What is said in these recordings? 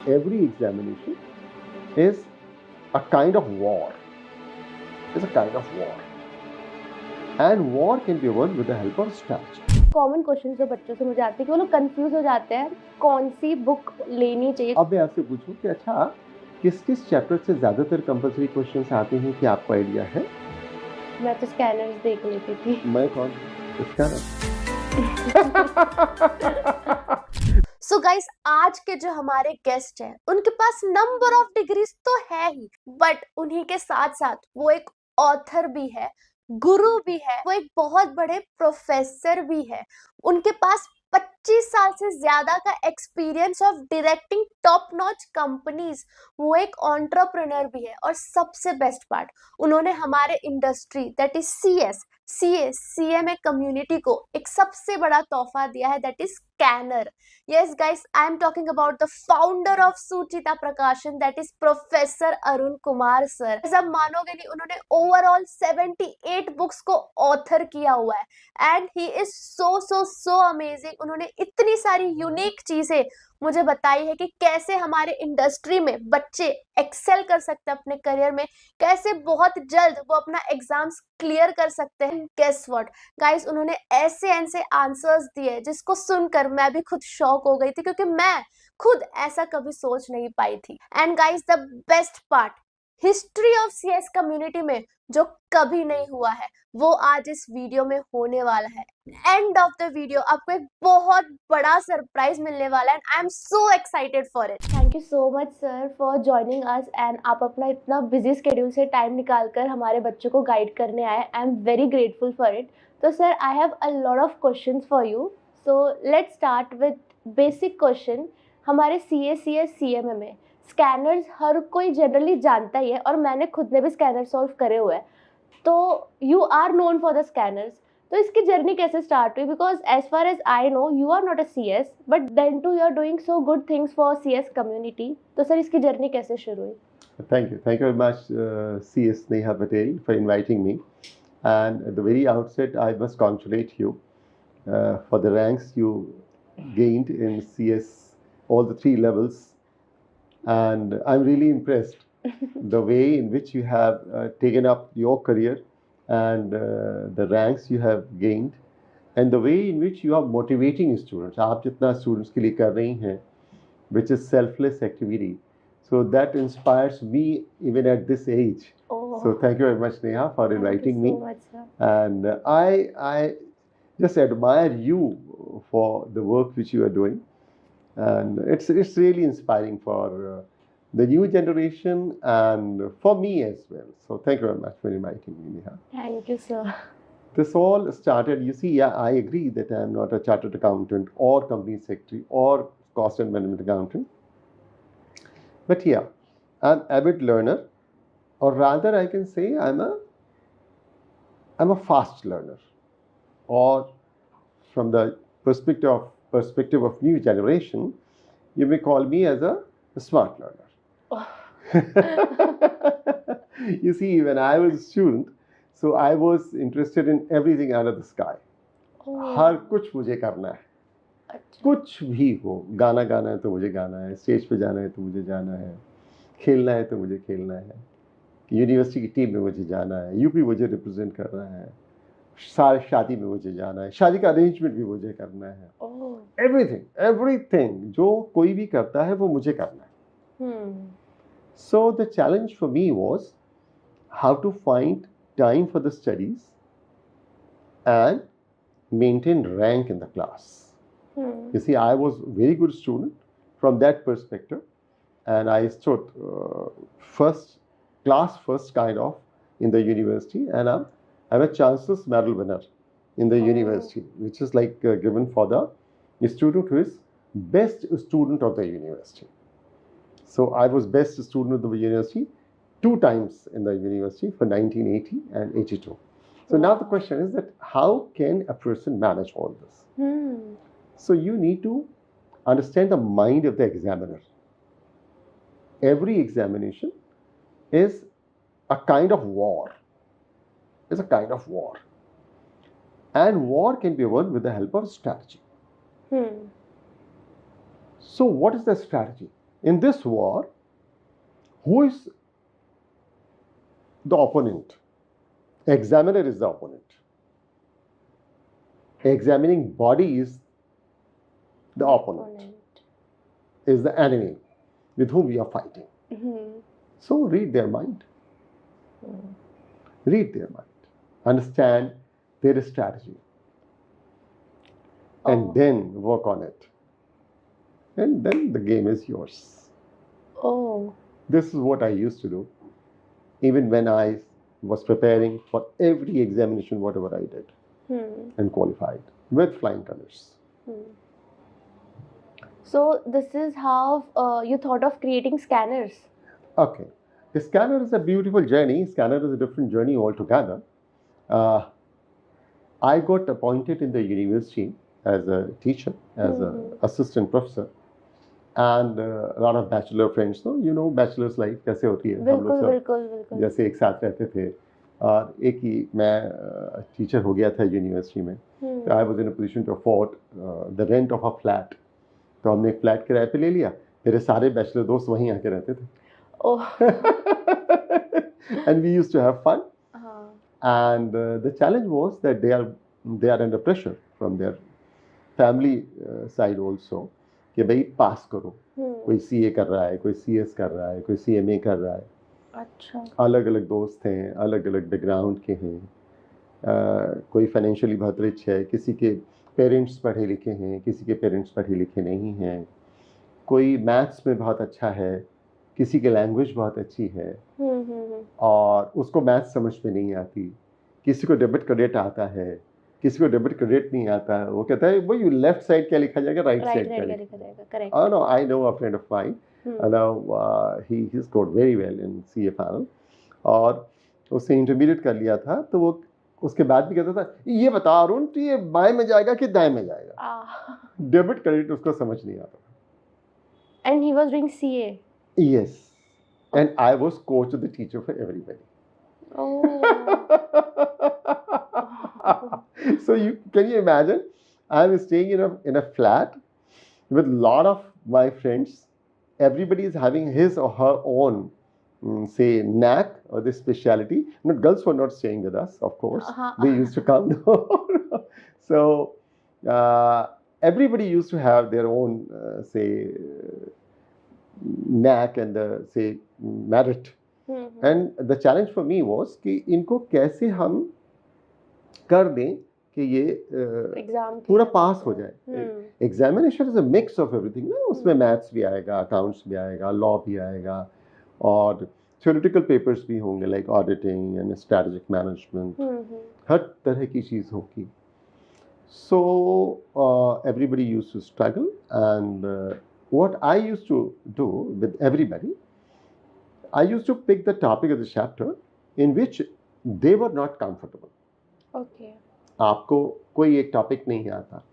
every examination is a kind of war. It's a kind of war. And war can be won with the help of strategy. Common question जो बच्चों से मुझे आते हैं कि वो लोग कंफ्यूज हो जाते हैं कौन सी बुक लेनी चाहिए। अब मैं आपसे पूछूं कि अच्छा किस किस चैप्टर से ज्यादातर कंपलसरी क्वेश्चंस आते हैं कि आपको आइडिया है? मैं तो स्कैनर्स देख लेती थी। मैं कौन? स्कैनर। सो गाइस, आज के जो हमारे गेस्ट हैं उनके पास नंबर ऑफ डिग्रीज तो है ही, बट उन्हीं के साथ साथ वो एक ऑथर भी है, गुरु भी है, वो एक बहुत बड़े प्रोफेसर भी है। उनके पास 25 साल से ज्यादा का experience of directing top notch companies. वो एक एंटरप्रेन्योर भी है और सबसे बेस्ट पार्ट, उन्होंने हमारे industry that is CMA community को एक सबसे बड़ा तोहफा दिया है, that is scanner. Yes, guys, I am talking about the founder of Suchita Prakashan, that is Professor Arun Kumar sir. सब मानोगे नहीं, उन्होंने overall 78 books को author किया हुआ है and he is so amazing. उन्होंने इतनी सारी unique चीजें मुझे बताई है कि कैसे हमारे इंडस्ट्री में बच्चे एक्सेल कर सकते हैं अपने करियर में, कैसे बहुत जल्द वो अपना एग्जाम्स क्लियर कर सकते हैं। गेस व्हाट गाइस, उन्होंने ऐसे ऐसे आंसर्स दिए जिसको सुनकर मैं भी खुद शॉक हो गई थी, क्योंकि मैं खुद ऐसा कभी सोच नहीं पाई थी। And guys, the best part, history of CS community में जो कभी नहीं हुआ है वो आज इस वीडियो में होने वाला है। एंड ऑफ द वीडियो आपको एक बहुत बड़ा सरप्राइज मिलने वाला है, I am so excited for it. Thank you so much sir for joining us, and आप अपना इतना बिजी स्केड्यूल से टाइम निकालकर हमारे बच्चों को गाइड करने आए। I am very grateful for it. तो sir, I have a lot of questions for you, so let's start with basic question. हमारे सीएमए में स्कैनर्स हर कोई जनरली जानता ही है, और मैंने खुद ने भी स्कैनर सॉल्व करे हुए हैं, तो you are known for the scanners. तो इसकी जर्नी कैसे स्टार्ट हुई? Because as far as I know you are not a CS, but then too you are doing so good things for CS community. तो sir, इसकी journey कैसे शुरू हुई? Thank you very much, CS Neha Patel, for inviting me. And at the very outset, I must congratulate you for the ranks you gained in CS, all the 3 levels. And I'm really impressed the way in which you have taken up your career and the ranks you have gained, and the way in which you are motivating students. आप जितना students के लिए कर रही हैं, which is selfless activity. So that inspires me even at this age. Oh, So thank you very much, Neha, for inviting me. Thank you so much, sir. And I just admire you for the work which you are doing, and it's really inspiring for the new generation and for me as well. So thank you very much for inviting me, Neha. Thank you, sir. This all started, you see, yeah, I agree that I am not a chartered accountant or company secretary or cost and management accountant. But yeah, I'm avid learner, or rather I can say I'm a fast learner, or from the perspective of new generation, you may call me as a smart learner. Oh. You see, when I was a student, so I was interested in everything under the sky. Oh. हर कुछ मुझे करना है, अच्छा। कुछ भी हो, गाना गाना है तो मुझे गाना है, स्टेज पे जाना है तो मुझे जाना है, खेलना है तो मुझे खेलना है, यूनिवर्सिटी की टीम में मुझे जाना है, यूपी मुझे रिप्रेजेंट करना है, शादी में मुझे जाना है, शादी का अरेंजमेंट भी मुझे करना है। एवरीथिंग जो कोई भी करता है वो मुझे करना है। So the challenge for me was how to find time for the studies and maintain rank in the class. You see, I was a very good student from that perspective, and I stood first kind of in the university, and I'm a Chancellor's Medal winner in the university, which is like given for the student who is best student of the university. So I was best student of the university 2 times in the university for 1980 and 82. So now the question is that how can a person manage all this? So you need to understand the mind of the examiner. Every examination is a kind of war. It's a kind of war. And war can be won with the help of strategy. So what is the strategy? In this war, who is the opponent? Examiner is the opponent. Examining body is the opponent, is the enemy with whom we are fighting. So read their mind. Read their mind. Understand their strategy. And then work on it. And then the game is yours. Oh. This is what I used to do. Even when I was preparing for every examination, whatever I did, and qualified with flying colors. So this is how you thought of creating scanners. Okay. The scanner is a beautiful journey. Scanner is a different journey altogether. I got appointed in the university as a teacher, as an assistant professor, and a lot of bachelor friends. So you know, bachelor's life कैसे होती है? हम लोग सब बिल्कुल जैसे एक साथ रहते थे और एक ही मैं टीचर हो गया था यूनिवर्सिटी में. तो I was in a position to afford the rent of a flat. तो हमने एक फ्लैट किराए पे ले लिया. मेरे सारे बैचलर दोस्त वहीं आके रहते थे. And we used to have fun. And the challenge was that they are under pressure from their family side also कि भाई पास करो. कोई सीए कर रहा है, कोई सीएस कर रहा है, कोई सीएमए कर रहा है. अच्छा. अलग अलग दोस्त हैं, अलग अलग बैकग्राउंड के हैं. कोई फाइनेंशियली बहुत रिच है, किसी के पेरेंट्स पढ़े लिखे हैं, किसी के पेरेंट्स पढ़े लिखे नहीं हैं. कोई मैथ्स में बहुत अच्छा है, किसी की लैंग्वेज बहुत अच्छी है और उसको मैथ्स समझ में नहीं आती. किसी को डेबिट क्रेडिट आता है, किसी को डेबिट क्रेडिट नहीं आता है. वो कहता है वो यू लेफ्ट साइड क्या लिखा जाएगा, राइट साइड क्या लिखा जाएगा. Correct. No, I know a friend of mine, he scored very well in CA final और उसने इंटरमीडिएट कर लिया था. तो वो उसके बाद भी कहता था ये बता अरुण तो ये बाएं में जाएगा कि दाएं में जाएगा. डेबिट क्रेडिट उसको समझ नहीं आता. And he was doing CA. Yes, and I was coach of the teacher for everybody. Oh. So can you imagine? I'm staying in a flat with a lot of my friends. Everybody is having his or her own, say, knack or the speciality. Not girls were not staying with us, of course. They used to come down. So everybody used to have their own, say. knack and the say merit. And the challenge for me was कि इनको कैसे हम कर दें कि ये पूरा पास हो जाए. Examination is a mix of everything ना. उसमें मैथ्स भी आएगा, अकाउंट्स भी आएगा, लॉ भी आएगा और थ्योरेटिकल पेपर्स भी होंगे like auditing and strategic management. हर तरह की चीज़ होगी. So everybody used to struggle and what I used to do with everybody, I used to pick the topic of the chapter in which they were not comfortable. Okay. आपको कोई एक topic नहीं आता,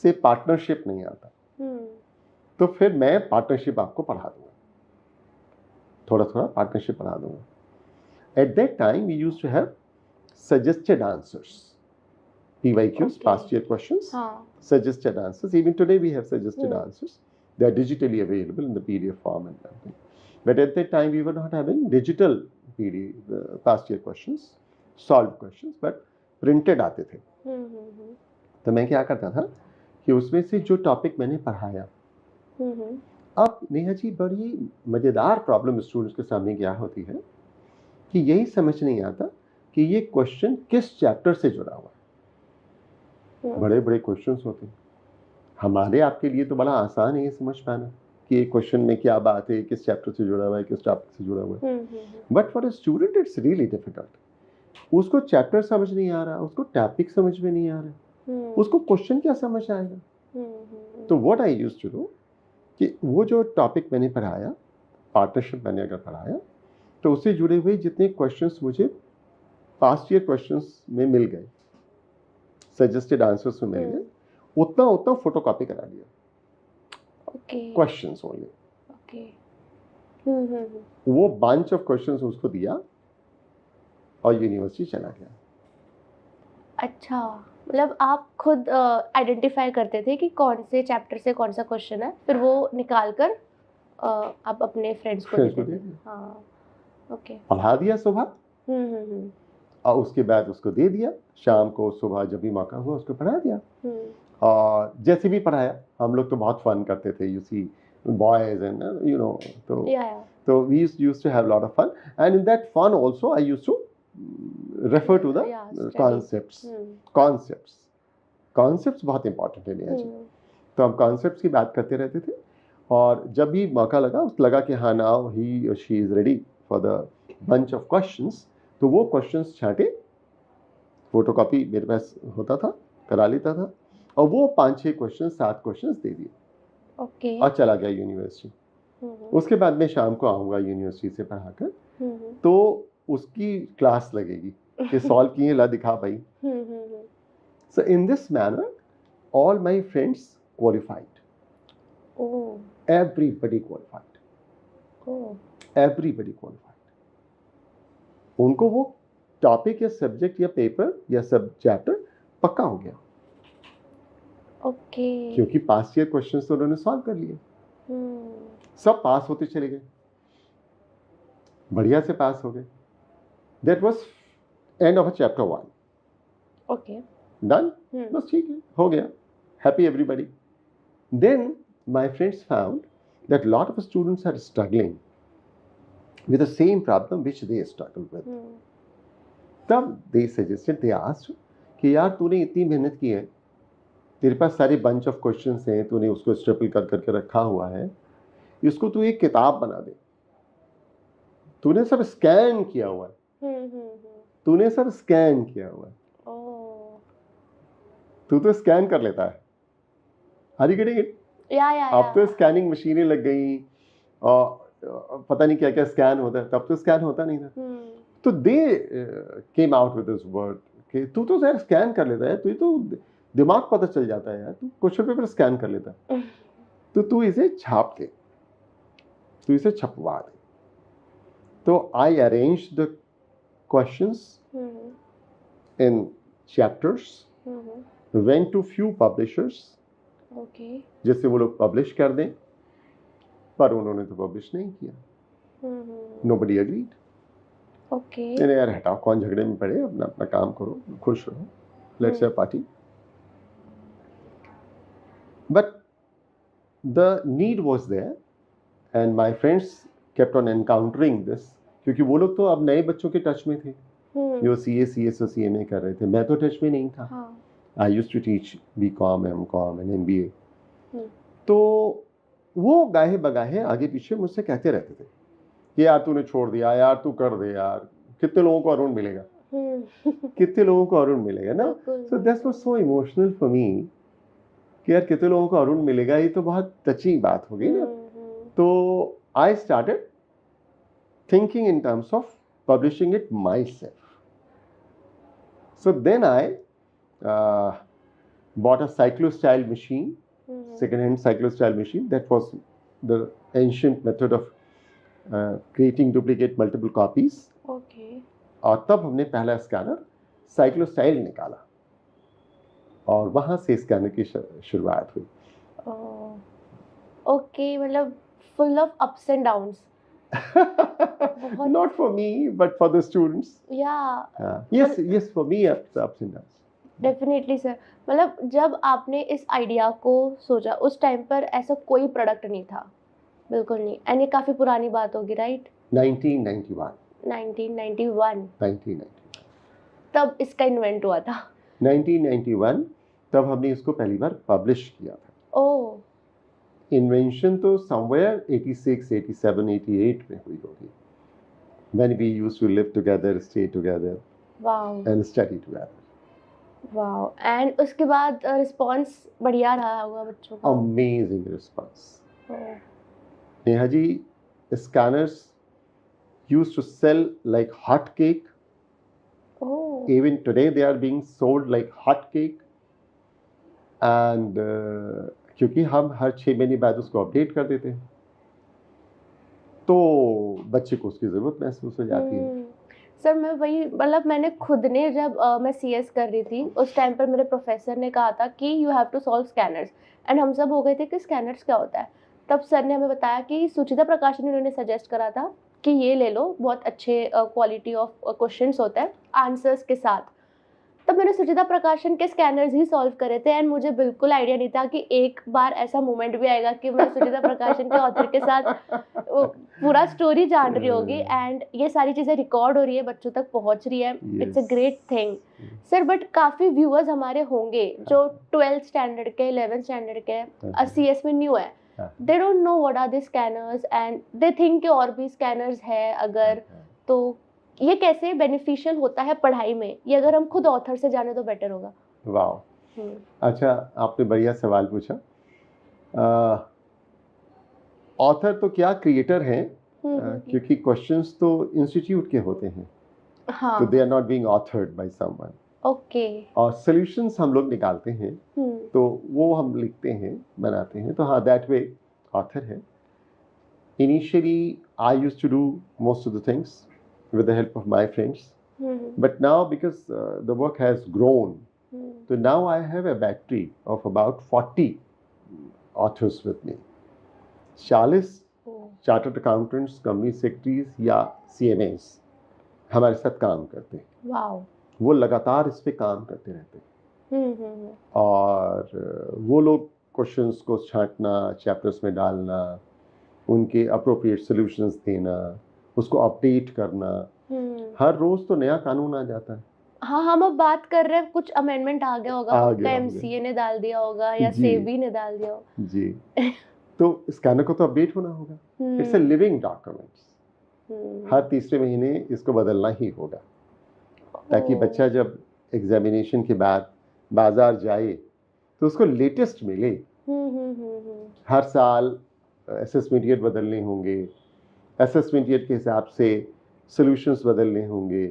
से पार्टनरशिप नहीं आता, तो फिर मैं पार्टनरशिप आपको पढ़ा दूंगा. थोड़ा थोड़ा पार्टनरशिप पढ़ा दूंगा. At that time we used to have suggested answers. PYQs, past year questions, suggested answers. Even today we have suggested answers. They are digitally available in the PDF form and everything. But at that time, we were not having digital PDF, past year questions, solved questions, but printed आते थे. तो मैं क्या करता था कि उसमें से जो टॉपिक मैंने पढ़ाया. अब नेहा जी बड़ी मज़ेदार प्रॉब्लम स्टूडेंट्स के सामने क्या होती है कि यही समझ नहीं आता कि ये क्वेश्चन किस चैप्टर से जुड़ा हुआ है. बड़े बड़े क्वेश्चंस होते हैं. हमारे आपके लिए तो बड़ा आसान है ये समझ पाना कि एक क्वेश्चन में क्या बात है, किस चैप्टर से जुड़ा हुआ है, किस टॉपिक से जुड़ा हुआ है. But for a student it's really difficult. उसको चैप्टर समझ नहीं आ रहा, उसको टॉपिक समझ में नहीं आ रहा, उसको क्वेश्चन क्या समझ आएगा. तो what I used to do कि वो जो टॉपिक मैंने पढ़ाया, पार्टनरशिप मैंने अगर पढ़ाया, तो उससे जुड़े हुए जितने क्वेश्चंस मुझे पास्ट ईयर क्वेश्चंस में मिल गए, सजेस्टेड आंसर्स में मिल गए, उतना उतना फोटोकॉपी करा लिया. Questions only. वो बंच ऑफ क्वेश्चंस उसको दिया और यूनिवर्सिटी चला गया. अच्छा, मतलब आप खुद आइडेंटिफाई करते थे कि कौन से चैप्टर से कौन सा क्वेश्चन है, फिर वो निकाल कर आप अपने फ्रेंड्स को फ्रेंड्स को देते दे थे? दिया, हाँ, ओके। पढ़ा दिया सुबह हम्म। और उसके बाद उसको दे दिया, शाम को सुबह जब भी मौका हुआ उसको पढ़ा दिया। हम्म। और जैसे भी पढ़ाया, हम लोग तो बहुत फन करते थे, you see boys and you know, या तो we used to have lot of fun, and in that fun also I used to refer to the या स्टडी। कॉन्सेप्ट्स कॉन्सेप्ट्स बहुत इंपॉर्टेंट है नेहा जी। तो हम कॉन्सेप्ट्स की बात करते रहते थे, और जब भी मौका लगा कि हाँ now he she is ready for the bunch of questions, तो वो क्वेश्चंस छांटे, फोटोकॉपी मेरे पास होता था, करा लेता था, और वो 5-6 क्वेश्चन 7 क्वेश्चंस दे दिए ओके। और चला गया यूनिवर्सिटी। उसके बाद में शाम को आऊँगा यूनिवर्सिटी से पढ़ाकर, तो उसकी क्लास लगेगी कि सॉल्व किए, ला दिखा भाई। So in this manner, all my friends qualified. Oh, Everybody qualified. oh, Everybody qualified. उनको वो टॉपिक या सब्जेक्ट या पेपर या सब चैप्टर पक्का हो गया, ओके। क्योंकि पास्ट ईयर क्वेश्चंस तो उन्होंने सॉल्व कर लिए, सब पास होते चले गए, बढ़िया से पास हो गए। That was end of chapter 1। Okay. Done, बस ठीक है, हो गया, happy everybody. Then my friends found that lot of students are struggling with the same problem which they struggled with. तब they suggested, they asked कि यार तूने इतनी मेहनत की है, तेरे पास सारे बंच ऑफ क्वेश्चंस हैं, तूने उसको स्टेपल कर करके रखा हुआ है, इसको तू एक किताब बना दे, तूने सब स्कैन किया हुआ है, तूने सब स्कैन किया हुआ है, तू तो स्कैन कर लेता है, आर यू गेटिंग इट? अब तो स्कैनिंग मशीनें लग गई और पता नहीं क्या क्या स्कैन होता है, तब तो स्कैन होता नहीं था। तो they came out with this word कि तू तो यार स्कैन कर लेता है, तू तो दिमाग पता चल जाता है यार, तू क्वेश्चन पेपर स्कैन कर लेता है, तो तू इसे छाप दे, तू इसे छपवा दे। तो I arrange the questions in chapters, went to few publishers, okay, जिससे वो लोग पब्लिश कर दें, पर उन्होंने तो पब्लिश नहीं किया। Nobody agreed. ओके, यार हटाओ, कौन झगड़े में पड़े, अपना अपना काम करो, खुश रहो, let's have party. But the need was there and my friends kept on encountering this, क्योंकि वो लोग तो अब नए बच्चों के टच में थे, जो सीए सीएस और सीएमए कर रहे थे, मैं तो टच में नहीं था। I used to teach BCom, MCom and MBA। तो वो गाहे बगाहे आगे पीछे मुझसे कहते रहते थे कि यार तूने छोड़ दिया, यार तू कर दे, यार कितने लोगों को अरुण मिलेगा, कितने लोगों को अरुण मिलेगा ना। So that was so emotional for me कि यार कितने लोगों को अरुण मिलेगा, ये तो बहुत टची बात हो गई ना। तो I started thinking in terms of publishing it myself. So then I bought a cyclostyle machine, second-hand cyclostyle machine. That was the ancient method of creating duplicate multiple copies. Okay. और तब हमने पहला scanner cyclostyle निकाला और वहाँ से scanner की शुरुआत हुई। ओके, मतलब full of ups and downs. Not for me, but for the students. Yeah. Yes, for me ups and downs. Definitely sir. मतलब जब आपने इस आइडिया को सोचा, उस टाइम पर ऐसा कोई प्रोडक्ट नहीं था, बिल्कुल नहीं, एंड ये काफ़ी पुरानी बात होगी, राइट? 1991 तब इसका इन्वेंट हुआ था। 1991 तब हमने इसको पहली बार पब्लिश किया था। ओह। इन्वेंशन तो समवेयर 86, 87, 88 में हुई होगी, when we used to live together, stay together, wow, and study together. Wow, and उसके बाद रिस्पांस बढ़िया रहा होगा बच्चों का? Amazing response. Neha ji, scanners used to sell like hot cake. Oh. Even today they are being sold like hot cake. And क्योंकि हम हर 6 महीने बाद उसको अपडेट कर देते हैं, तो बच्चे को उसकी ज़रूरत महसूस हो जाती है। सर मैं वही, मतलब मैंने खुद ने जब मैं CS कर रही थी, उस टाइम पर मेरे प्रोफेसर ने कहा था कि you have to solve scanners, and हम सब हो गए थे कि स्कैनर्स क्या होता है। तब सर ने हमें बताया कि सुचिता प्रकाशन उन्होंने सजेस्ट करा था कि ये ले लो, बहुत अच्छे क्वालिटी ऑफ क्वेश्चंस होता है आंसर्स के साथ। तब मैंने सुचिता प्रकाशन के स्कैनर्स ही सॉल्व करे थे एंड मुझे बिल्कुल आइडिया नहीं था कि एक बार ऐसा मोमेंट भी आएगा कि मैं सुचिता प्रकाशन के ऑथर के साथ पूरा स्टोरी जान रही होगी एंड ये सारी चीज़ें रिकॉर्ड हो रही है, बच्चों तक पहुंच रही है। It's a great thing sir. But काफ़ी व्यूअर्स हमारे होंगे जो 12th स्टैंडर्ड के, 11th स्टैंडर्ड के, CS में न्यू है। They don't know what are the scanners and they think कि और भी स्कैनर्स है अगर, तो ये कैसे बेनिफिशियल होता है पढ़ाई में, ये अगर हम खुद ऑथर से जाने तो बेटर होगा। वाह, अच्छा आपने बढ़िया सवाल पूछा। ऑथर तो क्या क्रिएटर हैं, क्योंकि क्वेश्चंस तो इंस्टीट्यूट के होते हैं, हाँ, तो they are not being authored by someone. Okay. और सॉल्यूशंस हम लोग निकालते हैं, तो वो हम लिखते हैं, बनाते हैं, तो हाँ दैट वे ऑथर है। Initially I used to do most of the things with the help of my friends. But now because the work has grown, so now I have a battery of about 40 authors with me. 40 chartered accountants, company secretaries या CMAs हमारे साथ काम करते हैं। Wow. वो लगातार इस पे काम करते रहते हैं। और वो लोग क्वेश्चंस को छांटना, चैप्टर्स में डालना, उनके अप्रोप्रिएट सॉल्यूशंस देना, उसको अपडेट करना। हर रोज तो नया कानून आ जाता है। हाँ, हम अब बात कर रहे हैं कुछ अमेंडमेंट आ गया होगा, MCA ने डाल दिया होगा या सेबी ने डाल दिया होगा जी। तो स्कैनर को तो अपडेट होना होगा। It's a living documents. हर तीसरे महीने इसको बदलना ही होगा, ताकि बच्चा जब एग्जामिनेशन के बाद बाजार जाए तो उसको लेटेस्ट मिले। हर साल असेसमेंट ईयर बदलने होंगे, असेसमेंट ईयर के हिसाब से सॉल्यूशंस बदलने होंगे,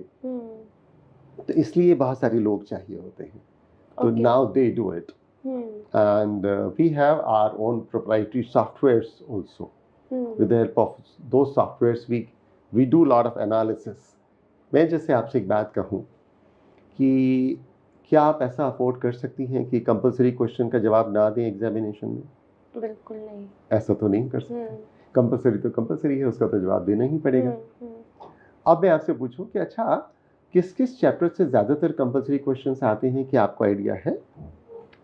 तो इसलिए बहुत सारे लोग चाहिए होते हैं। तो now they do it and we have our own proprietary softwares also. With the help of those softwares we do lot of analysis. मैं जैसे आपसे एक बात कहूँ कि क्या आप ऐसा अफोर्ड कर सकती हैं कि कंपलसरी क्वेश्चन का जवाब ना दें एग्जामिनेशन में? बिल्कुल नहीं, ऐसा तो नहीं कर सकते। कंपलसरी तो कंपलसरी है, उसका तो जवाब देना ही पड़ेगा। अब मैं आपसे पूछूं कि अच्छा किस किस चैप्टर से ज्यादातर कंपलसरी क्वेश्चंस आते हैं, कि आपको आइडिया है?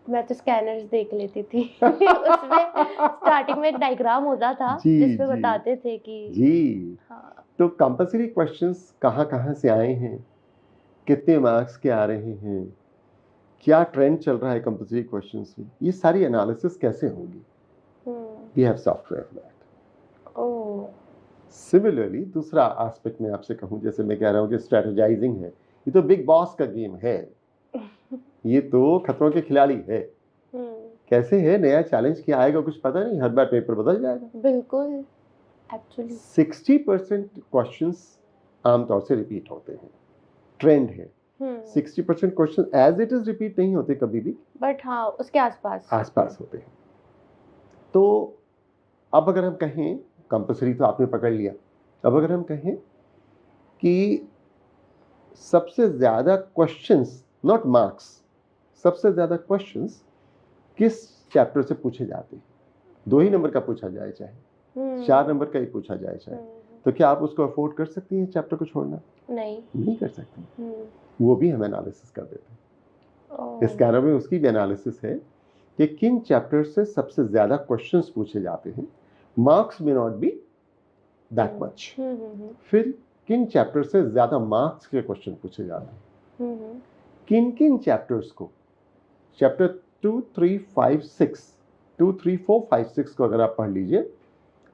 मैं तो स्कैनर्स देख लेती थी उसमें स्टार्टिंग में एक डायग्राम होता था जिसमें बताते थे कि जी हाँ। तो कंपलसरी क्वेश्चंस कहाँ से आए हैं, कितने मार्क्स के आ रहे हैं, क्या ट्रेंड चल रहा है कंपलसरी क्वेश्चंस में, ये सारी एनालिसिस कैसे होगी? We have software for that. Similarly दूसरा एस्पेक्ट में आपसे कहूँ, जैसे मैं कह रहा हूँ कि स्ट्रेटेजाइजिंग है, ये तो बिग बॉस का गेम है, ये तो खतरों के खिलाड़ी है। कैसे है, नया चैलेंज क्या आएगा कुछ पता नहीं, हर बार पेपर बदल जाएगा। बिल्कुल, एक्चुअली 60% क्वेश्चंस आमतौर से रिपीट होते हैं, ट्रेंड है। 60% question as it is repeat नहीं होते कभी भी, बट हाँ उसके आसपास होते हैं। तो अब अगर हम कहें, कंपलसरी तो आपने पकड़ लिया, अब अगर हम कहें कि सबसे ज्यादा क्वेश्चंस, नॉट मार्क्स, सबसे ज्यादा क्वेश्चंस किस चैप्टर से पूछे जाते हैं? 2 ही नंबर का पूछा जाए चाहे 4 नंबर का ही पूछा जाए चाहे, तो क्या आप उसको अफोर्ड कर सकती हैं चैप्टर को छोड़ना? नहीं कर सकती। वो भी हम एनालिसिस कर देते हैं। इस कारण में उसकी भी एनालिसिस है कि किन चैप्टर से सबसे ज्यादा क्वेश्चंस पूछे जाते हैं, मार्क्स में नॉट बी दैट मच। फिर किन चैप्टर से ज्यादा मार्क्स के क्वेश्चन पूछे जाते हैं, किन किन चैप्टर्स को, चैप्टर 2, 3, 5, 6, 2, 3, 4, 5, 6 को अगर आप पढ़ लीजिए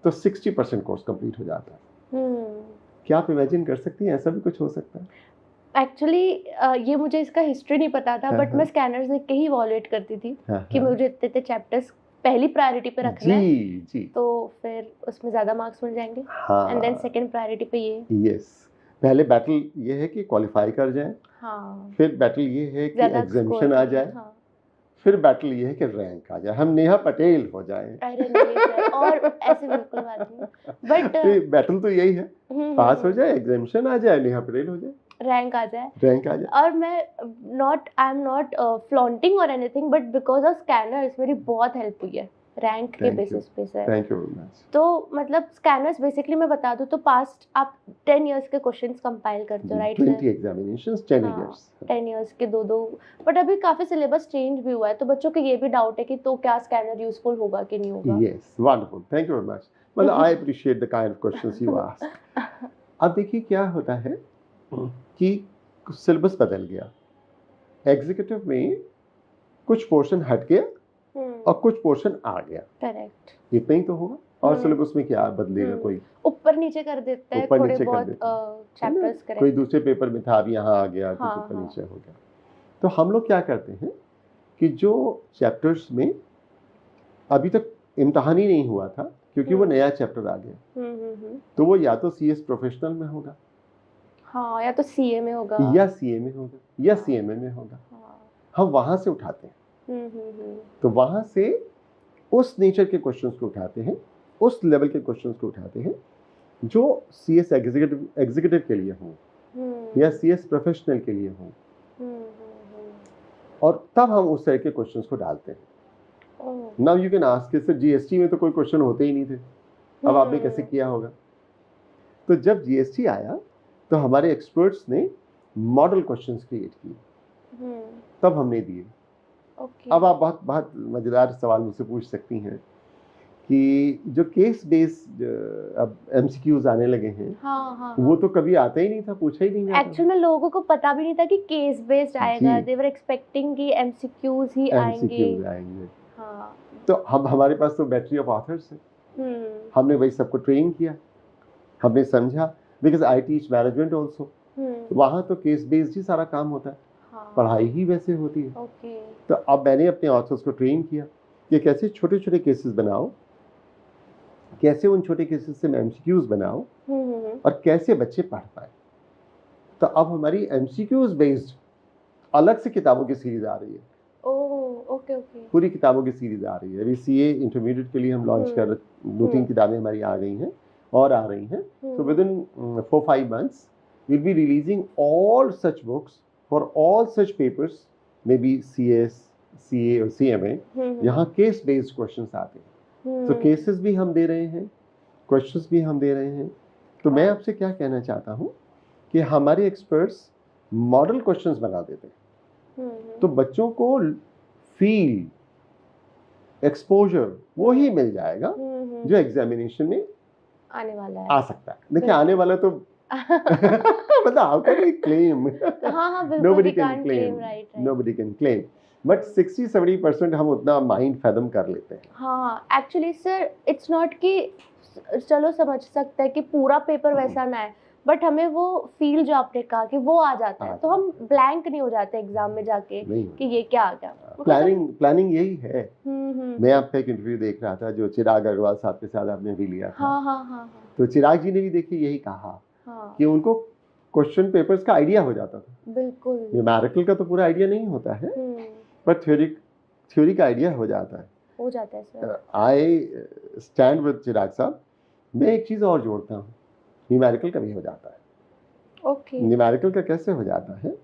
तो 60% कोर्स कंप्लीट हो जाता है। क्या आप इमेजिन कर सकती हैं ऐसा भी कुछ हो सकता है? एक्चुअली ये मुझे इसका हिस्ट्री नहीं पता था, बट मैं स्कैनर्स देख के ही इवैल्यूएट करती थी कि मुझे इतने चैप्टर्स पहली प्रायोरिटी पे रखना है, तो फिर उसमें ज्यादा मार्क्स मिल जाएंगे। एंड देन सेकंड प्रायोरिटी पे ये। यस, पहले बैटल ये है कि क्वालिफाई कर जाए, फिर बैटल ये है कि एग्जामिनेशन आ जाए, फिर बैटल ये है कि रैंक आ जाए, हम नेहा पटेल हो जाए। अरे नहीं सर, और ऐसे बिल्कुल बात नहीं, बट बैटल तो यही है, पास हो जाए, एग्जामिनेशन आ जाए, नेहा पटेल हो जाए, रैंक आ जाए। और मैं आई एम नॉट फ्लॉन्टिंग और anything, but because of scanners मेरी बहुत हेल्प हुई है। रैंक के Thank you. बेसिस पे sir. Thank you very much. तो मतलब स्कैनर्स बेसिकली मैं बता दूं तो पास्ट आप 10 इयर्स के क्वेश्चंस कंपाइल करते हो, राइट 20 सर? एग्जामिनेशंस 10 हाँ, इयर्स। 10 इयर्स के दो बट अभी काफी सिलेबस चेंज भी हुआ है, तो बच्चों को ये भी डाउट है कि तो क्या स्कैनर यूजफुल होगा कि नहीं होगा? Yes, wonderful, thank you very much. मतलब I appreciate the kind of questions you ask. अब देखिए क्या होता है कि सिलेबस बदल गया, एग्जीक्यूटिव में कुछ पोर्शन हट गया और कुछ पोर्शन आ गया, करेक्ट। इतना ही तो होगा। और सिलेबस में क्या बदलेगा? कोई ऊपर नीचे कर देता है, ऊपर थोड़े नीचे कर बहुत देता है, है ना? चैप्टर्स कोई करेक्ट। दूसरे पेपर में था, अब यहाँ आ गया, कुछ हाँ, ऊपर हाँ। नीचे हो गया। तो हम लोग क्या करते हैं कि जो चैप्टर्स में अभी तक इम्तहान ही नहीं हुआ था, क्योंकि वो नया चैप्टर आ गया, तो वो या तो सीएस प्रोफेशनल में होगा, हाँ, या तो सीए में होगा, या सीए में होगा, या सीएमए में होगा। हाँ। हम वहां से उठाते हैं, तो वहां से उस नेचर के क्वेश्चंस को उठाते हैं, उस लेवल के क्वेश्चंस को उठाते हैं जो सीएस एग्जीक्यूटिव के लिए हों या सीएस प्रोफेशनल के लिए हों, और तब हम उस तरह के क्वेश्चंस को डालते हैं। Now you can ask, sir GST में तो कोई क्वेश्चन होते ही नहीं थे, अब आपने कैसे किया होगा? तो जब जीएसटी आया तो हमारे एक्सपर्ट्स ने मॉडल क्वेश्चंस क्रिएट किए, तब हमने दिए। अब आप बहुत बहुत मजेदार सवाल मुझसे पूछ सकती हैं कि जो केस बेस्ड अब एमसीक्यूज आने लगे हैं, हाँ, वो तो कभी आता ही नहीं था, पूछा ही नहीं जाता। एक्चुअल में लोगों को पता भी नहीं था कि केस बेस्ड आएगा, जी। दे वर एक्सपेक्टिंग कि एमसीक्यूज ही एमसीक्यूज आएंगे। हाँ। तो हम हमारे पास तो बैटरी ऑफ ऑथर्स है, हमने वही सबको ट्रेन किया, हमने समझा, because I teach management also, वहाँ तो केस बेस्ड ही सारा काम होता है, पढ़ाई ही वैसे होती है। तो अब मैंने अपने ऑथर्स को ट्रेन किया कि कैसे छोटे छोटे केसेस बनाओ, कैसे उन छोटे केसेस से एमसीक्यूज बनाओ, और कैसे बच्चे पढ़ पाए। तो अब हमारी एमसीक्यूज बेस्ड अलग से किताबों की सीरीज आ रही है। ओके। पूरी किताबों की सीरीज आ रही है। अभी सीए इंटरमीडिएट के लिए हम लॉन्च कर, 2-3 किताबें हमारी आ गई हैं और आ रही हैं। So within 4-5 months we'll be releasing all such books for all such papers, maybe CS, CA और CMA। यहाँ केस बेस्ड क्वेश्चंस आते हैं, तो केसेस भी हम दे रहे हैं, क्वेश्चंस भी हम दे रहे हैं। तो मैं आपसे क्या कहना चाहता हूँ कि हमारे एक्सपर्ट्स मॉडल क्वेश्चंस बना देते हैं, तो बच्चों को फील, एक्सपोजर वो ही मिल जाएगा जो एग्जामिनेशन में आने वाला है, आ सकता है। देखिए आने वाला तो मतलब how can we claim? हाँ, बिल्कुल, Nobody we can can't claim. right. Nobody can claim. But 60-70% हम उतना माइंड फैदम कर लेते हैं। हाँ, एक्चुअली सर इट्स नॉट कि चलो समझ सकते हैं कि पूरा पेपर वैसा ना है, बट हमें वो फील जो आपने कहा कि वो आ जाता है, तो हम ब्लैंक नहीं हो जाते एग्जाम में जाके कि ये क्या आ गया। प्लानिंग यही है। मैं आपका एक इंटरव्यू देख रहा था जो चिराग अग्रवाल साहब के साथ आपने भी लिया था। हाँ। तो चिराग जी ने भी देखिए यही कहा कि उनको क्वेश्चन पेपर्स का आइडिया हो जाता था। बिल्कुल, न्यूमेरिकल का तो पूरा आइडिया नहीं होता है, पर थ्योरी का आइडिया हो जाता है सर। आई स्टैंड विद चिराग साहब। मैं एक चीज और जोड़ता हूँ, न्यूमेरिकल का भी हो जाता है। न्यूमेरिकल का कैसे हो जाता है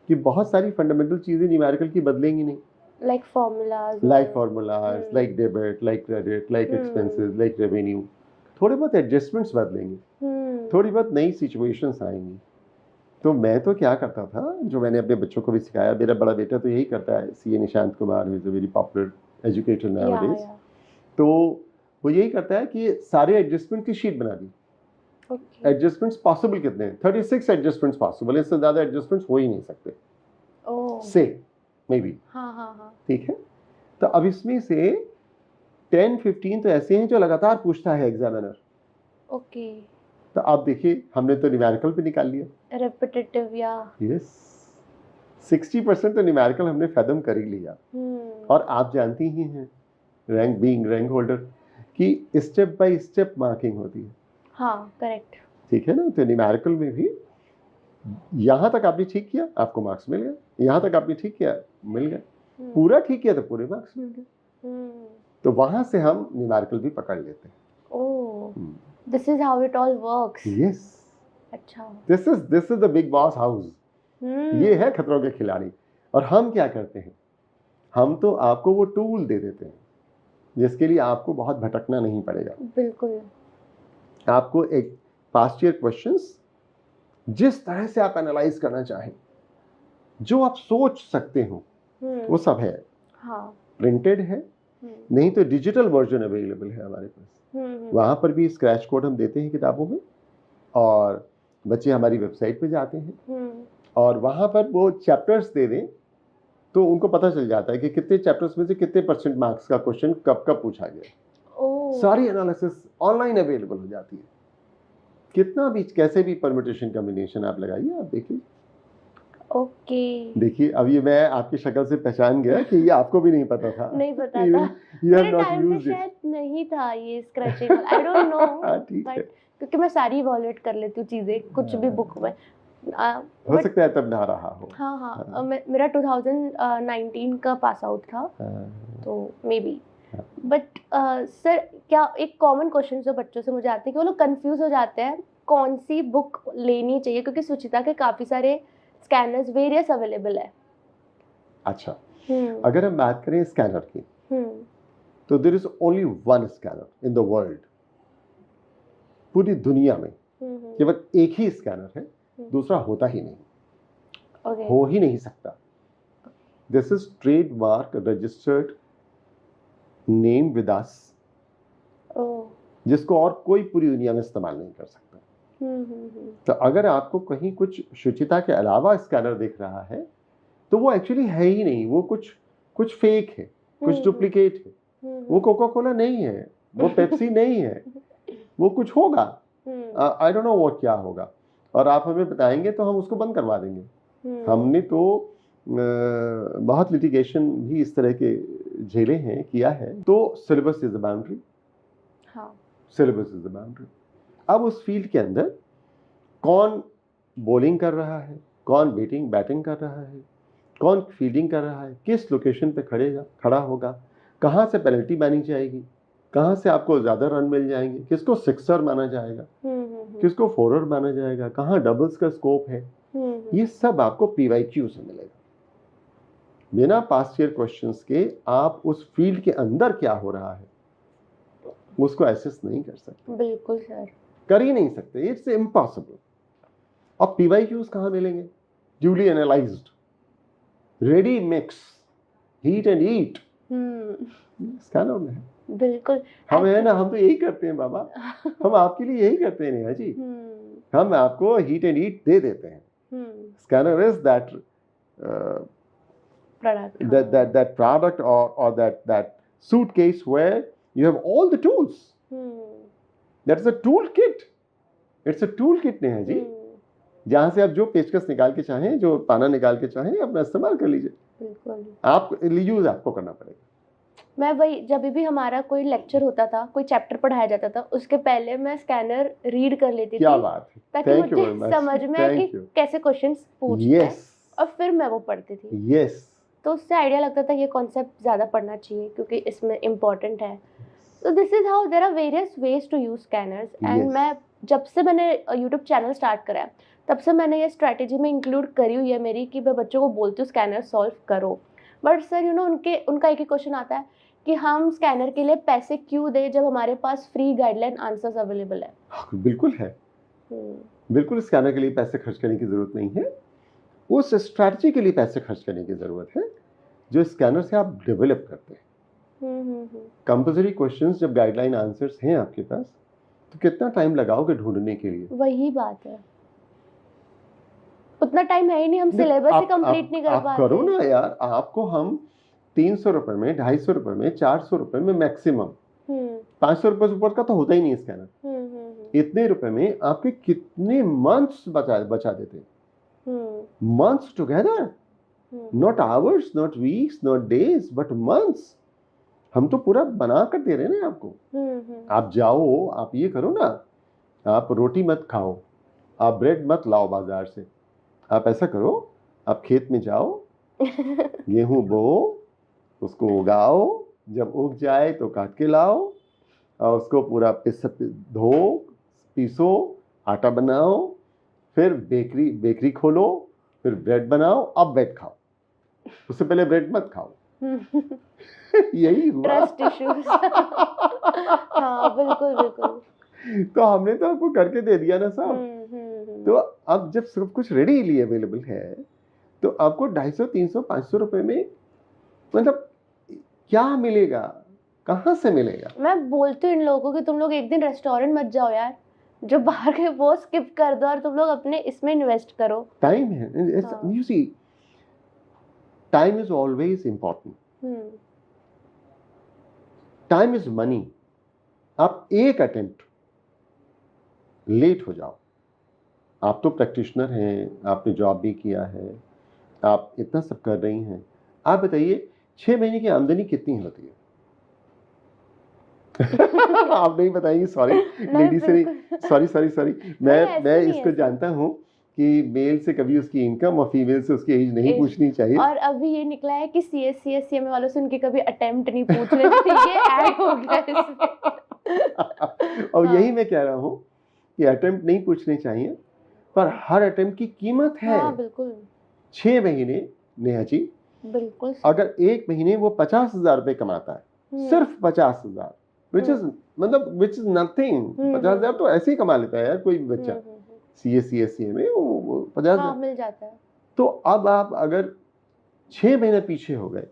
कि बहुत सारी फंडामेंटल चीजें न्यूमेरिकल की बदलेंगी नहीं, like formulas, like debit, like credit, like expenses, like revenue. थोड़े बहुत एडजस्टमेंट्स बदलेंगे, थोड़ी बहुत नई सिचुएशंस आएंगी। तो मैं तो क्या करता था, जो मैंने अपने बच्चों को भी सिखाया, मेरा बड़ा बेटा तो यही करता है, CA Nishant Kumar is a very popular educator nowadays. तो वो यही करता है कि सारे एडजस्टमेंट की शीट बना दी। एडजस्टमेंट्स पॉसिबल कितने हैं? 36 एडजस्टमेंट्स पॉसिबल है, इससे ज्यादा एडजस्टमेंट्स हो ही नहीं सकते। से मे बी, ठीक है। तो अब इसमें से 10-15 तो ऐसे हैं जो लगातार पूछता है एग्जामिनर। तो आप देखिए, हमने तो न्यूमेरिकल पे निकाल लिया, रेपिटेटिव या यस 60% तो न्यूमेरिकल हमने फैदम कर ही लिया। और आप जानती ही हैं, रैंक होल्डर की स्टेप बाय स्टेप मार्किंग होती है। हाँ, करेक्ट, ठीक है ना। तो न्यूमेरिकल में भी यहाँ तक आपने ठीक किया, आपको मार्क्स मिल गए, यहाँ तक आपने ठीक किया, मिल गए, पूरा ठीक किया तो पूरे मार्क्स मिल गए। तो वहां से हम न्यूमेरिकल भी पकड़ लेते हैं। This is how it all works. Yes. अच्छा। This is the big boss house. ये है खतरों के खिलाड़ी। और हम क्या करते हैं, हम तो आपको वो टूल दे देते हैं जिसके लिए आपको बहुत भटकना नहीं पड़ेगा। बिल्कुल। आपको एक पास्ट ईयर क्वेश्चंस जिस तरह से आप एनालाइज करना चाहें, जो आप सोच सकते हो, वो सब है। हाँ। प्रिंटेड है, नहीं तो डिजिटल वर्जन अवेलेबल है हमारे पास। वहाँ पर भी स्क्रैच कोड हम देते हैं किताबों में, और बच्चे हमारी वेबसाइट पे जाते हैं और वहाँ पर वो चैप्टर्स दे दें तो उनको पता चल जाता है कि कितने चैप्टर्स में से कितने % मार्क्स का क्वेश्चन कब कब पूछा गया। सारी एनालिसिस ऑनलाइन अवेलेबल हो जाती है। कितना भी कैसे भी परम्यूटेशन कॉम्बिनेशन आप लगाइए, आप देखिए। ओके। देखिए, अब ये मैं आपकी शक्ल से पहचान गया कि ये आपको भी नहीं पता था। नहीं पता था। You have मेरे not टाइम पे used it. शायद नहीं था ये स्क्रैचिंग, आई डोंट नो, ठीक है। बट क्योंकि मैं सारी इवॉल्यूट कर लेती हूँ चीजें कुछ भी बुक में। हो सकता है तब ना रहा हो। हाँ हाँ, मेरा 2019 का पास आउट था, तो मे बी। बट सर, क्या एक कॉमन क्वेश्चन जो बच्चों से मुझे आते हैं कि वो लोग कंफ्यूज हो जाते हैं कौन सी बुक लेनी चाहिए, क्योंकि सुचिता के काफी सारे स्कैनर्स वेरियस अवेलेबल है। अच्छा, अगर हम बात करें स्कैनर की, तो there is only one scanner in the world. पूरी दुनिया में केवल एक ही स्कैनर है, दूसरा होता ही नहीं, हो ही नहीं सकता। This is trademark registered name with us, जिसको और कोई पूरी दुनिया में इस्तेमाल नहीं कर सकता। तो अगर आपको कहीं कुछ शुचिता के अलावा स्कैनर दिख रहा है तो वो एक्चुअली है ही नहीं, वो कुछ फेक है, कुछ डुप्लीकेट है। वो कोका कोला नहीं है, वो पेप्सी नहीं है, वो कुछ होगा। आई डोंट नो वो क्या होगा, और आप हमें बताएंगे तो हम उसको बंद करवा देंगे। हमने तो बहुत लिटिगेशन भी इस तरह के झेले हैं, किया है। तो सिलेबस इज द बाउंड्री। हाँ, सिलेबस इज द बाउंड्री। अब उस फील्ड के अंदर कौन बॉलिंग कर रहा है, कौन बैटिंग कर रहा है, कौन फील्डिंग कर रहा है, किस लोकेशन पे खड़ा होगा, कहाँ से पेनल्टी मानी जाएगी, कहाँ से आपको ज़्यादा रन मिल जाएंगे, किसको सिक्सर माना जाएगा, किसको फोरर माना जाएगा, कहाँ डबल्स का स्कोप है, ये सब आपको PYQ से मिलेगा। बिना पास्ट ईयर क्वेश्चंस के आप उस फील्ड के अंदर क्या हो रहा है उसको एसेस नहीं कर सकते। बिल्कुल सर, कर ही नहीं सकते, इट्स इम्पॉसिबल। अब PYQs कहाँ मिलेंगे? Duly analysed, ready mix, heat and eat scanner में है। बिल्कुल। हम है ना, हम तो यही करते हैं बाबा, हम आपके लिए यही करते हैं नेहा जी। हम आपको हीट एंड ईट दे देते हैं। Scanner is that product or that suitcase where you have all the tools. That's a tool kit. It's a tool kit Neha ji, जहाँ से आप जो पेचकस निकाल के चाहें, जो पाना निकाल के चाहें, अपना इस्तेमाल कर लीजिए। बिल्कुल, आप यूज आपको करना पड़ेगा। मैं वही, जब भी हमारा कोई लेक्चर होता था, कोई चैप्टर पढ़ाया जाता था, उसके पहले मैं स्कैनर रीड कर लेती थी। क्या बात है, ताकि मुझे समझ में आए कि कैसे क्वेश्चंस पूछते हैं, और फिर मैं वो पढ़ती थी। तो उससे आइडिया लगता था ये कॉन्सेप्ट ज़्यादा पढ़ना चाहिए क्योंकि इसमें इम्पोर्टेंट है। तो this is how there are various ways to use scanners. And मैं जब से मैंने यूट्यूब चैनल स्टार्ट करा तब से मैंने ये स्ट्रैटेजी में इंक्लूड करी हुई है मेरी, कि मैं बच्चों को बोलती हूँ स्कैनर सॉल्व करो। बट सर उनका एक ही क्वेश्चन आता है कि हम स्कैनर के लिए पैसे क्यों दें जब हमारे पास फ्री गाइडलाइन आंसर्स अवेलेबल है। बिल्कुल है, बिल्कुल स्कैनर के लिए पैसे खर्च करने की जरूरत नहीं है। उस स्ट्रैटेजी के लिए पैसे खर्च करने की जरूरत है जो स्कैनर से आप डेवलप करते हैं। कंपल्सरी क्वेश्चंस जब गाइडलाइन आंसर्स हैं आपके पास, तो कितना टाइम लगाओगे ढूंढने के लिए? वही बात है, उतना टाइम है ही नहीं, हम सिलेबस ही कंप्लीट नहीं कर पाते। करो ना यार, आपको हम 300 रुपए में, 250 रुपए में, 400 रुपए में मैक्सिमम, 500 रुपए से ऊपर का तो होता ही नहीं स्कैनर। इतने रुपए में आपके कितने मंथ्स बचा देते हैं, months together, not hours, not weeks, not days, but months। हम तो पूरा बना कर दे रहे हैं ना आपको। आप जाओ, आप ये करो ना, आप रोटी मत खाओ, आप ब्रेड मत लाओ बाजार से, आप ऐसा करो, आप खेत में जाओ, गेहूं बो, उसको उगाओ, जब उग जाए तो काट के लाओ, और उसको पूरा धो, पीसो, आटा बनाओ, फिर बेकरी खोलो, फिर ब्रेड बनाओ, अब ब्रेड खाओ। उससे पहले ब्रेड मत खाओ। यही हुआ। Trust issues. हाँ बिल्कुल बिल्कुल। तो हमने तो आपको करके दे दिया ना साहब। हम्म। तो अब जब सब कुछ रेडीली अवेलेबल है तो आपको 250, 300, 500 रुपए में मतलब क्या मिलेगा, कहाँ से मिलेगा? मैं बोलती हूँ इन लोगों को कि तुम लोग एक दिन रेस्टोरेंट मत जाओ यार, जो बाहर के वो स्किप कर दो और तुम लोग अपने इसमें इन्वेस्ट करो। टाइम है, हाँ। You see time is always important, time is money. आप एक अटेम्प्ट लेट हो जाओ, आप तो प्रैक्टिशनर हैं, आपने जॉब भी किया है, आप इतना सब कर रही हैं, आप बताइए 6 महीने की आमदनी कितनी होती है? आप नहीं बताएंगी, सॉरी लेडी से नहीं, सॉरी सॉरी सॉरी, मैं इसको जानता हूँ कि मेल से कभी उसकी इनकम और फीमेल से उसकी एज नहीं पूछनी चाहिए। और अभी ये निकला है कि CSC SCMA वालों से उनके कभी अटेम्प्ट नहीं पूछ रहे थे, ये ऐड हो गया इसमें। और यही मैं कह रहा हूँ कि अटेम्प्ट नहीं पूछने चाहिए, पर हर अटेम्प्ट की कीमत है। हाँ बिल्कुल 6 महीने नेहा जी, बिल्कुल। अगर एक महीने वो 50,000 रुपए कमाता है, सिर्फ 50,000, विच इज नथिंग। 50,000 तो ऐसे ही कमा लेता है यार कोई भी बच्चा, CSC SCA में वो 50,000 मिल जाता है। तो अब आप अगर 6 महीने पीछे हो गए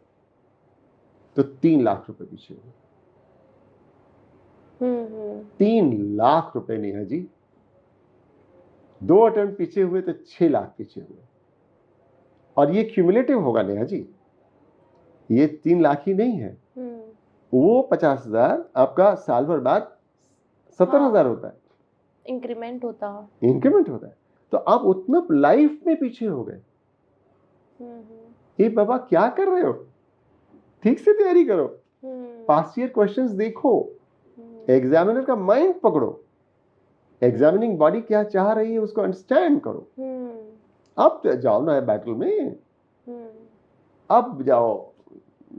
तो 3 लाख रुपए पीछे हो गए। 3 लाख रुपए नेहा जी, 2 अटेम्प्ट पीछे हुए तो 6 लाख पीछे हुए, और ये क्यूमुलेटिव होगा नेहा जी, ये 3 लाख ही नहीं है, वो 50,000 आपका साल भर बाद 70,000 होता है, इंक्रीमेंट होता है। तो आप उतना लाइफ में पीछे हो गए। ये बाबा क्या कर रहे हो, ठीक से तैयारी करो, पास्ट ईयर क्वेश्चंस देखो, एग्जामिनर का माइंड पकड़ो, एग्जामिनिंग बॉडी क्या चाह रही है उसको अंडरस्टैंड करो। अब जाओ ना बैटल में, अब जाओ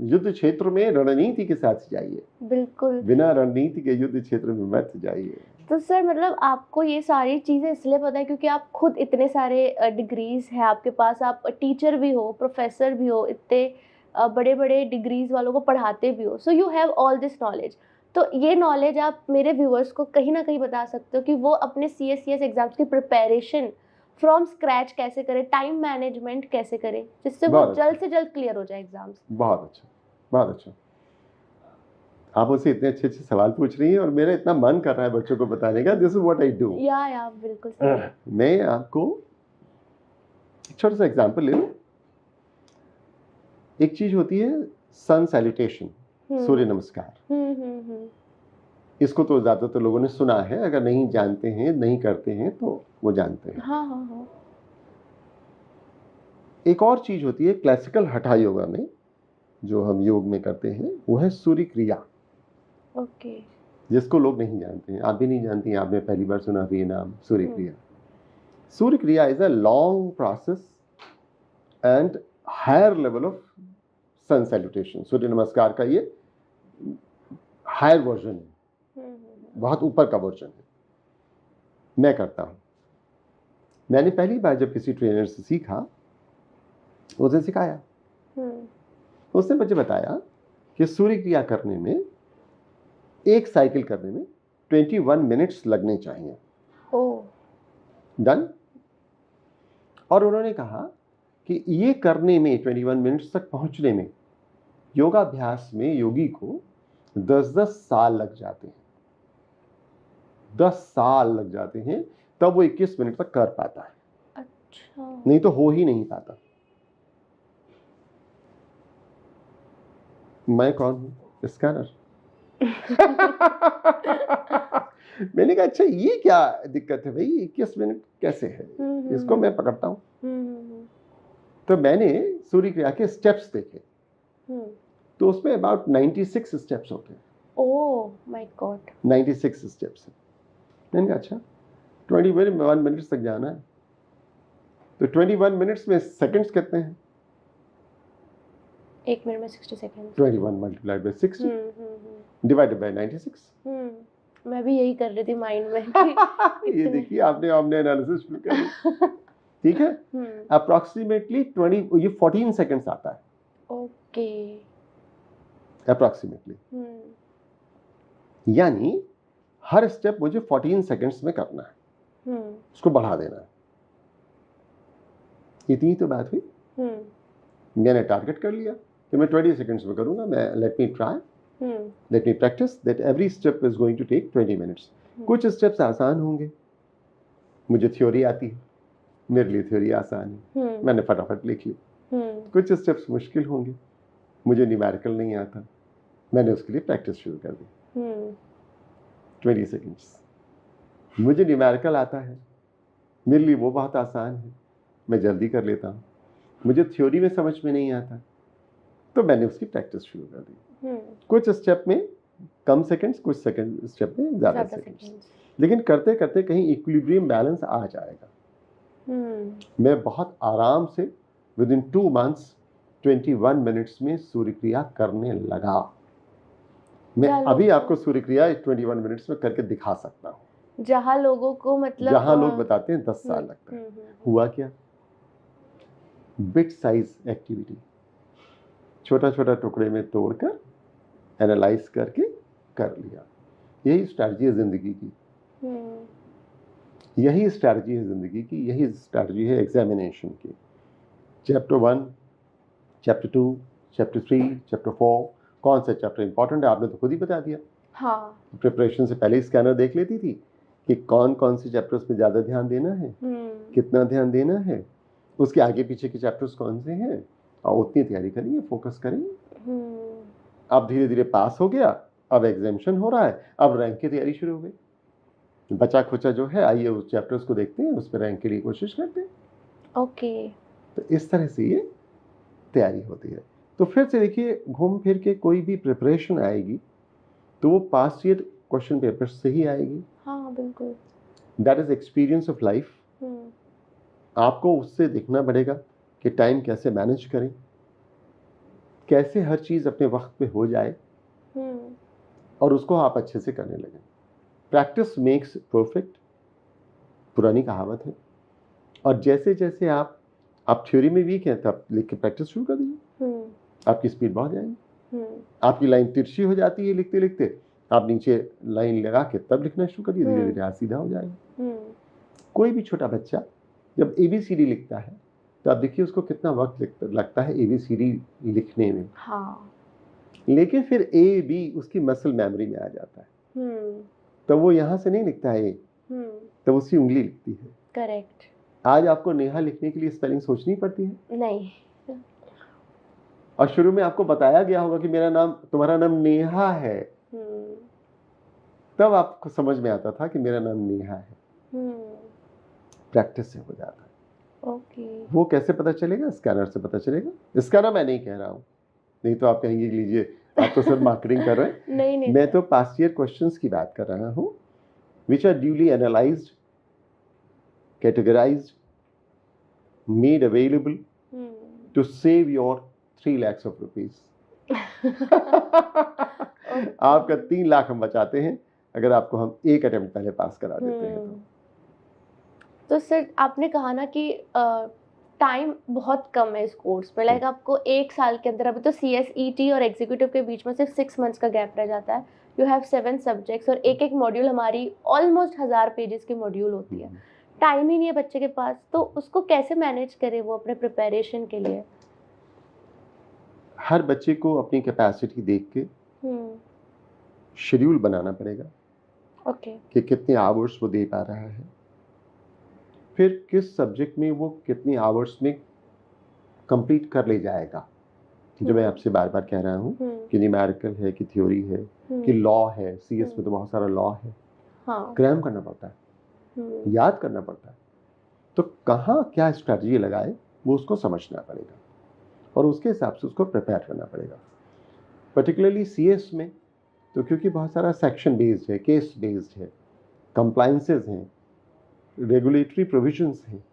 युद्ध क्षेत्र में, रणनीति के साथ जाइए, बिल्कुल, बिना रणनीति के युद्ध क्षेत्र में मत जाइए। तो सर मतलब आपको ये सारी चीजें इसलिए पता है क्योंकि आप खुद इतने सारे डिग्रीज हैं आपके पास, आप टीचर भी हो, प्रोफेसर भी हो, इतने बड़े बड़े डिग्रीज वालों को पढ़ाते भी हो, so you have all this knowledge. तो ये नॉलेज आप मेरे व्यूअर्स को कहीं ना कहीं बता सकते हो कि वो अपने CSCS एग्जाम्स की प्रिपरेशन फ्रॉम स्क्रैच कैसे करें, टाइम मैनेजमेंट कैसे करें, जिससे वो जल्द से जल्द क्लियर हो जाए एग्जाम्स। बहुत अच्छा, बहुत अच्छा। आप मुझसे इतने अच्छे अच्छे सवाल पूछ रही हैं और मेरा इतना मन कर रहा है बच्चों को बताने का। This is what I do. या बिल्कुल सही। मैं आपको छोटा सा एग्जांपल ले लूं। एक चीज होती है सन सैल्यूटेशन, सूर्य नमस्कार। इसको तो ज्यादातर लोगों ने सुना है, अगर नहीं जानते हैं, नहीं करते हैं तो वो जानते हैं। हाँ। एक और चीज होती है क्लासिकल हठा योगा में, जो हम योग में करते हैं, वो है सूर्य क्रिया। ओके। जिसको लोग नहीं जानते हैं, आप भी नहीं जानती हैं, आपने पहली बार सुना भी ये नाम सूर्य Kriya. Surya Kriya is a long process and higher level of sun salutation. Surya Namaskar का ये हायर वर्जन है, बहुत ऊपर का वर्जन है। मैं करता हूं। मैंने पहली बार जब किसी ट्रेनर से सीखा, उसे सिखाया, उसने मुझे बताया कि सूर्य क्रिया करने में, एक साइकिल करने में 21 मिनट्स लगने चाहिए। डन। और उन्होंने कहा कि ये करने में 21 मिनट्स तक पहुंचने में योगाभ्यास में योगी को 10-10 साल लग जाते हैं। 10 साल लग जाते हैं, तब वो 21 मिनट तक कर पाता है। अच्छा। नहीं तो हो ही नहीं पाता। मैं कौन हूं? स्कैनर। मैंने कहा अच्छा ये क्या दिक्कत है भाई, 21 मिनट कैसे है, इसको मैं पकड़ता हूं। तो मैंने सूर्य क्रिया के स्टेप्स देखे, तो उसमें अबाउट 96 स्टेप्स होते हैं। ओह माय गॉड, 96 स्टेप्स हैं। मैंने कहा अच्छा 21 मिनट्स तक जाना है, तो 21 मिनट्स में सेकंड्स कितने हैं? 1 मिनट में 60 second. 21 multiplied by 60 divided by 96। मैं भी यही कर रही थी माइंड में। ये देखिए आपने हमने एनालिसिस शुरू कर दिया। ठीक है, अप्रोक्सीमेटली 14 सेकंड्स आता है। ओके। अप्रॉक्सीमेटली। यानी हर स्टेप मुझे 14 सेकंड्स में करना है, उसको बढ़ा देना है। इतनी तो बात हुई। मैंने टारगेट कर लिया कि मैं 20 सेकंड्स में करूंगा। मैं let me try, let me practice that every step is going to take 20 minutes. कुछ स्टेप्स आसान होंगे, मुझे थ्योरी आती है, मेरे लिए थ्योरी आसान है, मैंने फटाफट लिख ली। कुछ स्टेप्स मुश्किल होंगे, मुझे न्यूमेरिकल नहीं आता, मैंने उसके लिए प्रैक्टिस शुरू कर दी। 20 सेकंड्स। मुझे न्यूमेरिकल आता है, मेरे लिए वो बहुत आसान है, मैं जल्दी कर लेता हूँ। मुझे थ्योरी में समझ में नहीं आता, तो मैंने उसकी प्रैक्टिस शुरू कर दी। कुछ स्टेप में कम सेकंड्स, कुछ सेकंड स्टेप में ज़्यादा सेकंड्स, लेकिन करते करते कहीं इक्विलिब्रियम बैलेंस आ जाएगा। मैं बहुत आराम से विद इन 2 मंथ्स 21 मिनट्स में सूर्य क्रिया करने लगा। मैं अभी आपको सूर्य क्रिया 21 मिनट्स में करके दिखा सकता हूँ। जहाँ लोगों को मतलब जहाँ लोग बताते हैं 10 साल लगता है। हुआ क्या? बिट साइज एक्टिविटी, छोटा छोटा टुकड़े में तोड़कर एनालाइज करके कर लिया। यही स्ट्रैटेजी है जिंदगी की, यही स्ट्रैटेजी है जिंदगी की, यही स्ट्रैटेजी है एग्जामिनेशन की। चैप्टर 1, चैप्टर 2, चैप्टर 3, चैप्टर 4, कौन सा चैप्टर इंपॉर्टेंट है आपने तो खुद ही बता दिया। हाँ, प्रिपरेशन से पहले ही स्कैनर देख लेती थी कि कौन कौन से चैप्टर्स पे ज़्यादा ध्यान देना है, कितना ध्यान देना है, उसके आगे पीछे के चैप्टर्स कौन से हैं, और उतनी तैयारी करेंगे, फोकस करेंगे। अब धीरे धीरे पास हो गया, अब एग्जामिनेशन हो रहा है, अब रैंक की तैयारी शुरू हो गई। बचा खुचा जो है, आइए उस चैप्टर्स को देखते हैं, उस पर रैंक के लिए कोशिश करते हैं। ओके। तो इस तरह से ये तैयारी होती है। तो फिर से देखिए, घूम फिर के कोई भी प्रिपरेशन आएगी तो वो पास्ट ईयर क्वेश्चन पेपर से ही आएगी। हाँ बिल्कुल। That is experience of life. आपको उससे देखना पड़ेगा कि टाइम कैसे मैनेज करें, कैसे हर चीज़ अपने वक्त पे हो जाए और उसको आप अच्छे से करने लगें। प्रैक्टिस मेक्स परफेक्ट, पुरानी कहावत है। और जैसे जैसे आप थ्योरी में वीक हैं तब लिख के प्रैक्टिस शुरू कर दीजिए, आपकी स्पीड बढ़ जाएगी। आपकी लाइन तिरछी हो जाती है लिखते लिखते, आप नीचे लाइन लगा के तब लिखना शुरू करिए, धीरे धीरे हाथ सीधा हो जाएगा। कोई भी छोटा बच्चा जब ABCD लिखता है तो आप देखिए उसको कितना वक्त लगता है ABCD लिखने में। हाँ। लेकिन फिर AB उसकी मसल मेमोरी में आ जाता है, तो वो यहाँ से नहीं लिखता है, तब उसकी उंगली लिखती है। करेक्ट। आज आपको नेहा लिखने के लिए स्पेलिंग सोचनी पड़ती है? नहीं। और शुरू में आपको बताया गया होगा कि तुम्हारा नाम नेहा है, तब आपको समझ में आता था कि मेरा नाम नेहा है। प्रैक्टिस से हो जाता है। ओके। वो कैसे पता चलेगा? स्कैनर से पता चलेगा। स्कैनर मैं नहीं कह रहा हूँ, नहीं तो आप कहेंगे लीजिए आप तो सब मार्केटिंग कर रहे हैं। नहीं मैं तो पास्ट ईयर क्वेश्चंस की बात कर रहा हूँ, which are duly analyzed, categorized, made available to save your 3 lakhs of rupees. आपका 3 लाख हम बचाते हैं अगर आपको हम एक अटेम्प्ट पहले पास करा देते हैं। तो सर आपने कहा ना कि टाइम बहुत कम है इस कोर्स में, लाइक आपको 1 साल के अंदर, अभी तो CSET और एग्जीक्यूटिव के बीच में सिर्फ 6 मंथ्स का गैप रह जाता है। यू हैव 7 सब्जेक्ट्स और एक एक मॉड्यूल हमारी ऑलमोस्ट 1000 पेजेस की मॉड्यूल होती है। टाइम ही नहीं है बच्चे के पास, तो उसको कैसे मैनेज करे वो अपने प्रिपरेशन के लिए? हर बच्चे को अपनी कैपेसिटी देख के शेड्यूल बनाना पड़ेगा। ओके। कि कितने आवर्स वो दे पा रहा है, फिर किस सब्जेक्ट में वो कितने आवर्स में कंप्लीट कर ले जाएगा। जो मैं आपसे बार बार कह रहा हूँ कि न्यूमेरिकल है कि थ्योरी है कि लॉ है, CS में तो बहुत सारा लॉ है। हाँ। क्रैम करना पड़ता है, याद करना पड़ता है। तो कहाँ क्या स्ट्रैटेजी लगाए वो उसको समझना पड़ेगा और उसके हिसाब से उसको प्रिपेयर करना पड़ेगा। पर्टिकुलरली CS में तो क्योंकि बहुत सारा सेक्शन बेस्ड है, केस बेस्ड है, कंप्लायंसेस हैं, रेगुलेटरी प्रोविजंस हैं,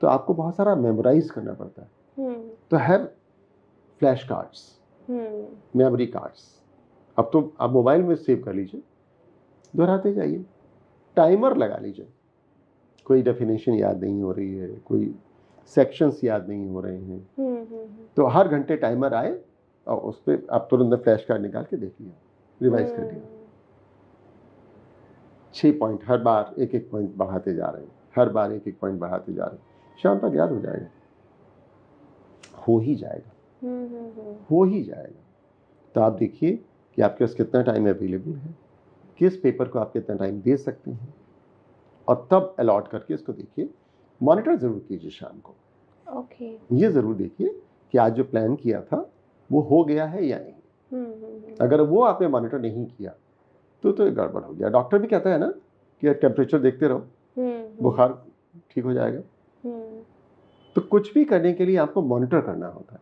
तो आपको बहुत सारा मेमोराइज करना पड़ता है। तो have flash cards, memory cards. अब तो आप मोबाइल में सेव कर लीजिए, दोहराते जाइए, टाइमर लगा लीजिए। कोई डेफिनेशन याद नहीं हो रही है, कोई सेक्शंस याद नहीं हो रहे हैं, तो हर घंटे टाइमर आए और उस पर आप तुरंत फ्लैश कार्ड निकाल के देख लिया, रिवाइज कर लिया। 6 पॉइंट हर बार एक एक पॉइंट बढ़ाते जा रहे हैं, हर बार एक एक पॉइंट बढ़ाते जा रहे हैं, शाम तक याद हो जाएगा, हो ही जाएगा, हो ही जाएगा। तो आप देखिए कि आपके पास कितना टाइम अवेलेबल है, किस पेपर को आप कितना टाइम दे सकते हैं, और तब अलॉट करके इसको देखिए। मॉनिटर ज़रूर कीजिए शाम को। ओके। ये ज़रूर देखिए कि आज जो प्लान किया था वो हो गया है या नहीं। अगर वो आपने मॉनिटर नहीं किया तो ये गड़बड़ हो गया। डॉक्टर भी कहता है ना कि टेम्परेचर देखते रहो, बुखार ठीक हो जाएगा। तो कुछ भी करने के लिए आपको मॉनिटर करना होता है,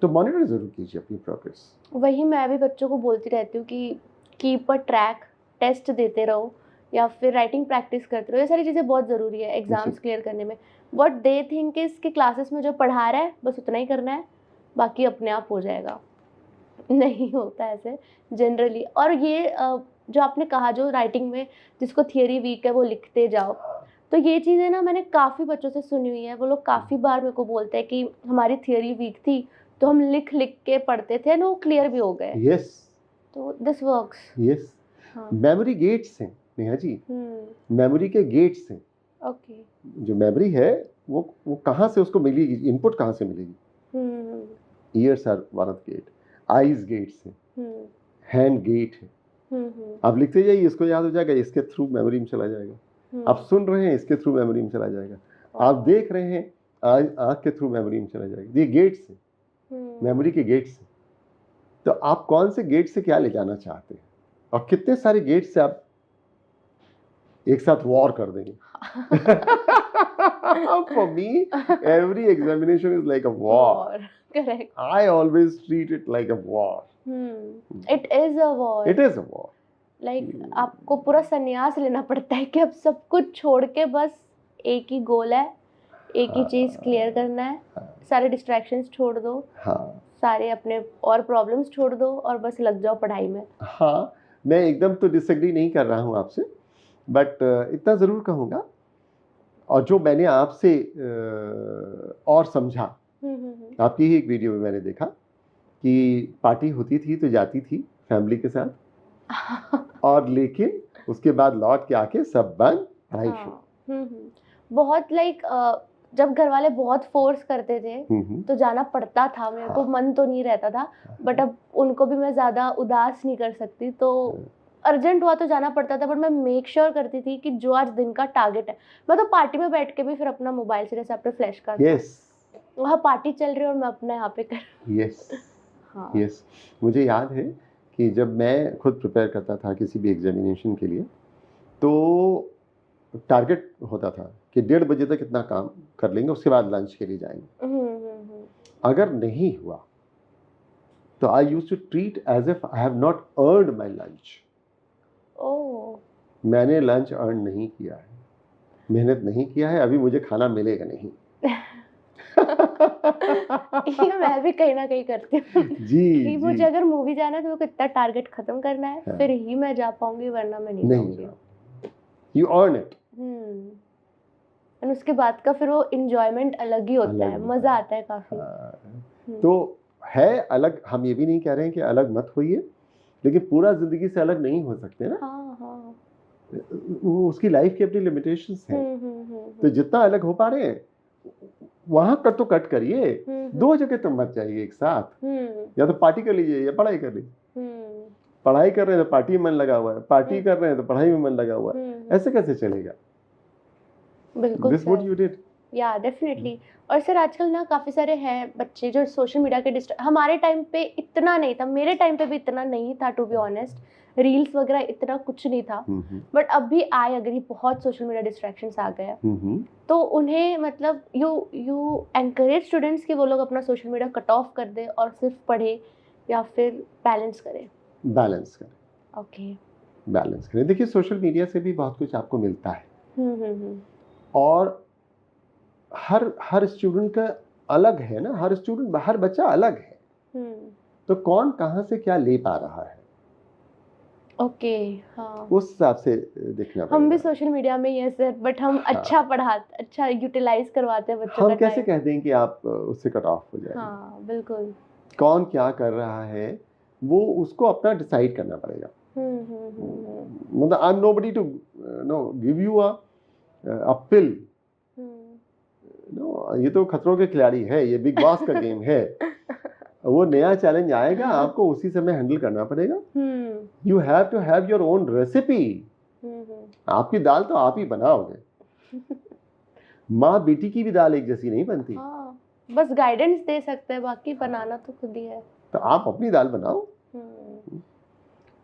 तो मॉनिटर ज़रूर कीजिए अपनी प्रोग्रेस। वही मैं भी बच्चों को बोलती रहती हूँ कि कीप अ ट्रैक, टेस्ट देते रहो या फिर राइटिंग प्रैक्टिस करते रहो। ये सारी चीज़ें बहुत ज़रूरी है एग्जाम्स क्लियर करने में। व्हाट दे थिंक इज कि क्लासेस में जो पढ़ा रहा है बस उतना ही करना है, बाकी अपने आप हो जाएगा। नहीं होता ऐसे जनरली। और ये जो आपने कहा जो राइटिंग में जिसको थियरी वीक है वो लिखते जाओ, तो ये चीज़ें ना मैंने काफ़ी बच्चों से सुनी हुई है। वो लोग काफ़ी बार मेरे को बोलते हैं कि हमारी थियरी वीक थी तो हम लिख लिख के पढ़ते थे और वो क्लियर भी हो गए। यस, तो दिस वर्क्स। यस। हाँ। मेमोरी गेट्स हैं नेहा जी, मेमोरी के गेट्स हैं। ओके। जो मेमोरी है वो कहाँ से उसको मिलेगी, इनपुट कहाँ से मिलेगी। Ears are one of gate, eyes gates हैं, हैंड गेट है। आप लिखते जाइए, इसको याद हो जाएगा, इसके थ्रू मेमोरी में चला जाएगा। आप सुन रहे हैं, इसके थ्रू मेमोरी में चला जाएगा। आप देख रहे हैं, आँख के थ्रू मेमोरी में चला जाएगा। ये गेट्स हैं, मेमोरी के गेट्स हैं। तो आप कौन से गेट से क्या ले जाना चाहते हैं, और कितने सारे गेट से आप एक साथ वॉर कर देंगे। For me, every examination is like a war. Correct. I always treat it like a war. It is a war. It is a war. Like आपको पूरा संन्यास लेना पड़ता है कि अब सब कुछ छोड़ के बस एक ही गोल है, एक ही चीज क्लियर करना है। सारे डिस्ट्रैक्शंस छोड़ दो, सारे अपने और प्रॉब्लम्स छोड़ दो और बस लग जाओ पढ़ाई में। हाँ, मैं एकदम तो डिसएग्री नहीं कर रहा हूँ आपसे, बट इतना ज़रूर कहूँगा, और जो मैंने आपसे और समझा, आपकी ही एक वीडियो में मैंने देखा कि पार्टी होती थी तो जाती थी फैमिली के साथ, और लेकिन उसके बाद लौट के आके सब बंद, पढ़ाई शुरू। बहुत लाइक जब घर वाले बहुत फोर्स करते थे तो जाना पड़ता था, मेरे को मन तो नहीं रहता था, बट अब उनको भी मैं ज़्यादा उदास नहीं कर सकती, तो अर्जेंट हुआ तो जाना पड़ता था। बट मैं मेक श्योर करती थी कि जो आज दिन का टारगेट है, मैं तो पार्टी में बैठ के भी फिर अपना मोबाइल से जैसे आपने फ्लैश कार्ड, वहाँ पार्टी चल रही है और मैं अपना यहाँ पे कर। यस, मुझे याद है कि जब मैं खुद प्रिपेयर करता था किसी भी एग्जामिनेशन के लिए, तो टारगेट होता था कि 1:30 बजे तक इतना काम कर लेंगे, उसके बाद लंच के लिए जाएंगे। अगर नहीं हुआ तो I used to treat as if I have not earned my lunch. मैंने लंच अर्न नहीं किया है, मेहनत नहीं किया है, अभी मुझे खाना मिलेगा नहीं। ये मैं भी कहीं ना कहीं करती हूँ कि मुझे अगर मूवी जाना है तो मेरे को इतना टारगेट खत्म करना है, फिर ही मैं जा पाऊंगी, वरना मैं नहीं जाऊंगी। You earn it. और उसके बाद का फिर वो एंजॉयमेंट अलग ही होता है, मजा आता है काफी। तो है अलग, हम ये भी नहीं कह रहे हैं कि अलग मत होइए, लेकिन पूरा जिंदगी से अलग नहीं हो सकते ना। वो उसकी लाइफ की अपनी लिमिटेशंस हैं। तो जितना अलग हो पा रहे हैं वहां कर तो कट करिए, 2 जगह तो मत जाइए एक साथ। या तो पार्टी कर लीजिए या पढ़ाई कर लीजिए। पढ़ाई कर रहे हैं तो पार्टी में मन लगा हुआ है, पार्टी कर रहे हैं तो पढ़ाई में मन लगा हुआ है, ऐसे कैसे चलेगा? बिल्कुल This what you did. या डेफिनेटली। और सर आजकल ना काफ़ी सारे हैं बच्चे जो सोशल मीडिया के हमारे टाइम पे इतना नहीं था, मेरे टाइम पे भी इतना नहीं था टू बी ऑनेस्ट, रील्स वगैरह इतना कुछ नहीं था, बट अब भी आई अग्री बहुत सोशल मीडिया डिस्ट्रैक्शंस आ गए हैं। तो उन्हें मतलब यू एनकरेज स्टूडेंट्स कि वो लोग अपना सोशल मीडिया कट ऑफ कर दे और सिर्फ पढ़े या फिर बैलेंस करें? बैलेंस करें। ओके, बैलेंस करें। देखिए सोशल मीडिया से भी बहुत कुछ आपको मिलता है, और हर स्टूडेंट का अलग है ना, हर बच्चा अलग है। तो कौन कहाँ से क्या ले पा रहा है, ओके, हाँ, उस हिसाब से देखना पड़ेगा। हम भी सोशल मीडिया में ही है सर, बट हम अच्छा पढ़ाते, अच्छा यूटिलाइज करवाते हैं बच्चों का। हम कैसे कह दें कि आप उससे कट ऑफ हो जाए? हाँ बिल्कुल। कौन क्या कर रहा है वो उसको अपना डिसाइड करना पड़ेगा. मतलब I am nobody to no give you a pill. No, ये तो खतरों के खिलाड़ी है, ये बिग बॉस का गेम है. वो नया चैलेंज आएगा, आपको उसी समय हैंडल करना पड़ेगा. You have to have your own recipe. आपकी दाल तो आप ही बनाओगे. माँ बेटी की भी दाल एक जैसी नहीं बनती. हाँ, बस गाइडेंस दे सकते हैं, बाकी बनाना तो खुद ही है. तो आप अपनी दाल बनाओ.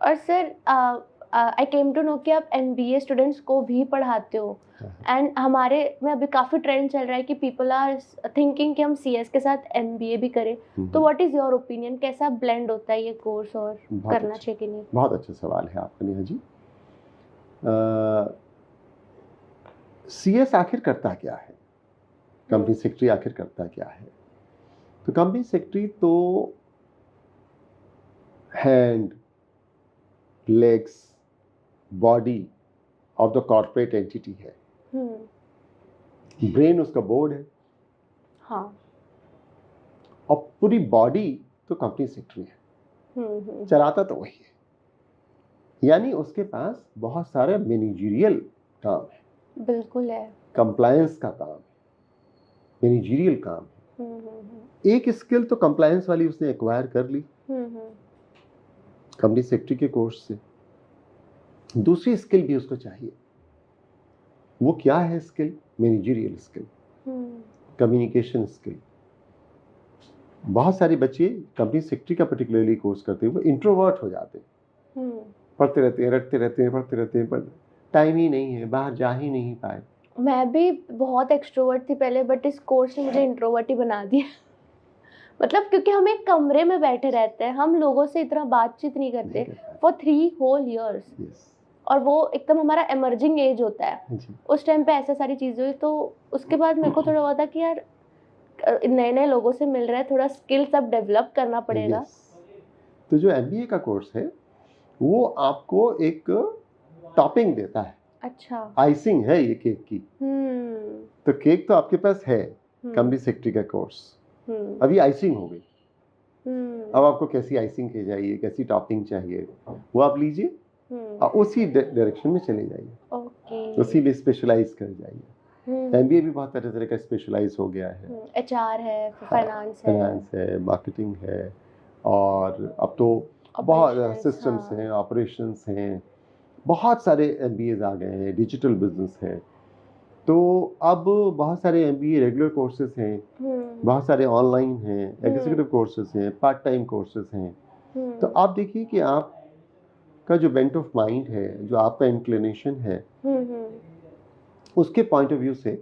और sir I came to know कि आप MBA स्टूडेंट्स को भी पढ़ाते हो. एंड हमारे में अभी काफ़ी ट्रेंड चल रहा है कि पीपल आर थिंकिंग कि हम CS के साथ MBA भी करें. तो व्हाट इज़ योर ओपिनियन, कैसा ब्लेंड होता है ये कोर्स और करना चाहिए कि नहीं? बहुत अच्छा सवाल है आपका नेहा जी. CS आखिर करता क्या है, कंपनी सेक्रेटरी आखिर करता क्या है? तो कंपनी सेक्रेटरी तो hand, legs, body of the corporate entity है. ब्रेन उसका बोर्ड है. हाँ. और पूरी बॉडी तो कंपनी सेक्रेटरी है. चलाता तो वही है. यानी उसके पास बहुत सारे मैनेजरियल काम है. बिल्कुल है. कंप्लायंस का काम है, मैनेजरियल काम है. एक स्किल तो कंप्लायंस वाली उसने एक्वायर कर ली कंपनी सेक्रेटरी के कोर्स से. दूसरी स्किल भी उसको चाहिए. वो क्या है skill? Managerial skill, communication skill. बहुत सारे बच्चे कंपनी सेक्रेटरी का पर्टिकुलरली कोर्स करते हैं, वो इंट्रोवर्ट हो जाते हैं. पढ़ते रहते हैं, रटते रहते हैं, पढ़ते रहते हैं, पर टाइम ही नहीं है, बाहर जा ही नहीं पाए. मैं भी बहुत एक्सट्रोवर्ट थी पहले, बट इस कोर्स ने मुझे इंट्रोवर्ट ही बना दिया. मतलब क्योंकि हम एक कमरे में बैठे रहते हैं, हम लोगों से इतना बातचीत नहीं करते फॉर 3 whole years. और वो एकदम हमारा एमर्जिंग एज होता है. उस टाइम पे ऐसा सारी चीज़ें हुई, तो उसके बाद मेरे को थोड़ा हुआ था कि यार नए नए लोगों से मिल रहा है, थोड़ा स्किल्स अब डेवलप करना पड़ेगा. तो जो MBA का कोर्स है वो आपको एक टॉपिंग देता है. अच्छा. आइसिंग है ये केक की. तो केक तो आपके पास है कंपनी सेक्रेटरी का कोर्स. अभी आइसिंग हो गई. अब आपको कैसी आइसिंग की चाहिए, कैसी टॉपिंग चाहिए, वो आप लीजिए और उसी डायरेक्शन में चले जाइए. उसी में स्पेशलाइज कर जाइए. MBA भी बहुत तरह तरह का स्पेशलाइज हो गया है. HR है, फाइनेंस है, मार्केटिंग है, और अब तो बहुत सिस्टम्स हैं, ऑपरेशंस हैं, बहुत सारे MBAs आ गए हैं. डिजिटल बिजनेस है. तो अब बहुत सारे MBA रेगुलर कोर्सेज हैं, बहुत सारे ऑनलाइन हैं, एग्जीक्यूटिव कोर्सेज हैं, पार्ट टाइम कोर्सेज हैं. तो आप देखिए कि आप का जो बेंट ऑफ माइंड है, जो आपका इंक्लिनेशन है, उसके पॉइंट ऑफ व्यू से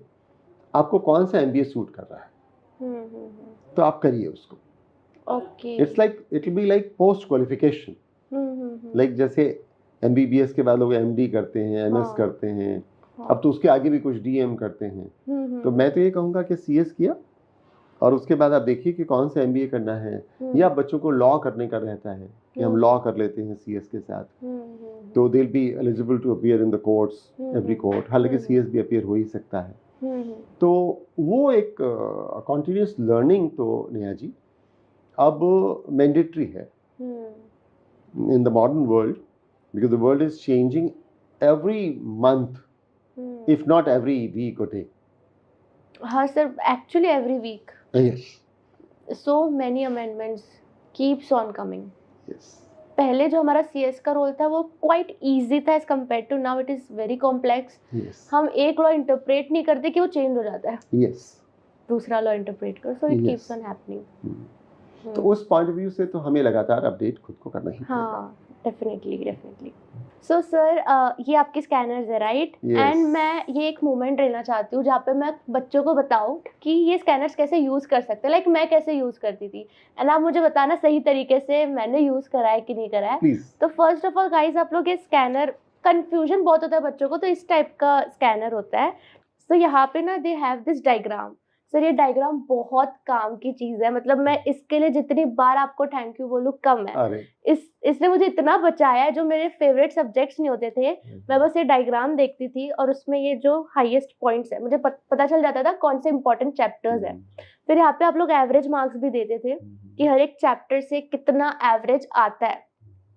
आपको कौन सा MBA सूट कर रहा है, तो आप करिए उसको. It's like it will be like post qualification. Like जैसे MBBS के बाद लोग MD करते हैं, MS करते हैं. अब तो उसके आगे भी कुछ DM करते हैं. तो मैं तो ये कहूँगा कि CS किया और उसके बाद आप देखिए कि कौन सा MBA करना है. या बच्चों को लॉ करने का रहता है कि हम लॉ कर लेते हैं CS के साथ, तो they will be eligible to appear in the courts, every court. हालांकि CS भी अपीयर हो ही सकता है. तो वो एक कॉन्टिन्यूस लर्निंग तो नेहा जी अब मैंडेटरी है in the modern world, because the world is changing every month, if not every week or day. हाँ sir, actually every week. Yes. So many amendments keeps on coming. Yes. पहले जो हमारा CS का role था वो quite easy था as compared to now it is very complex. Yes. हम एक लॉ इंटरप्रेट नहीं करते कि वो चेंज हो जाता है. Yes. दूसरा लॉ इंटरप्रेट करो, so it keeps on happening. तो उस पॉइंट ऑफ व्यू से तो हमें लगातार अपडेट खुद को करना ही पड़ेगा. हाँ, डेफिनेटली. सो सर, ये आपके स्कैनर्स है, राइट? एंड मैं ये एक मोमेंट लेना चाहती हूँ जहाँ पे मैं बच्चों को बताऊँ कि ये स्कैनर्स कैसे यूज़ कर सकते हैं. लाइक मैं कैसे यूज़ करती थी, एंड आप मुझे बताना सही तरीके से मैंने यूज़ करा है कि नहीं करा है. तो फर्स्ट ऑफ ऑल गाइज, आप लोग ये स्कैनर, कन्फ्यूजन बहुत होता है बच्चों को, तो इस टाइप का स्कैनर होता है. सो यहाँ पे ना दे हैव दिस डायग्राम. सर ये डायग्राम बहुत काम की चीज है, मतलब मैं इसके लिए जितनी बार आपको थैंक यू बोलूं कम है। अरे इसने मुझे इतना बचाया है, जो मेरे फेवरेट सब्जेक्ट्स नहीं होते थे, मैं बस ये डायग्राम देखती थी और उसमें ये जो हाईएस्ट पॉइंट्स है मुझे पता चल जाता था कौन से इंपॉर्टेंट चैप्टर्स है। फिर यहाँ पे आप लोग एवरेज मार्क्स भी देते थे कि हर एक चैप्टर से कितना एवरेज आता है,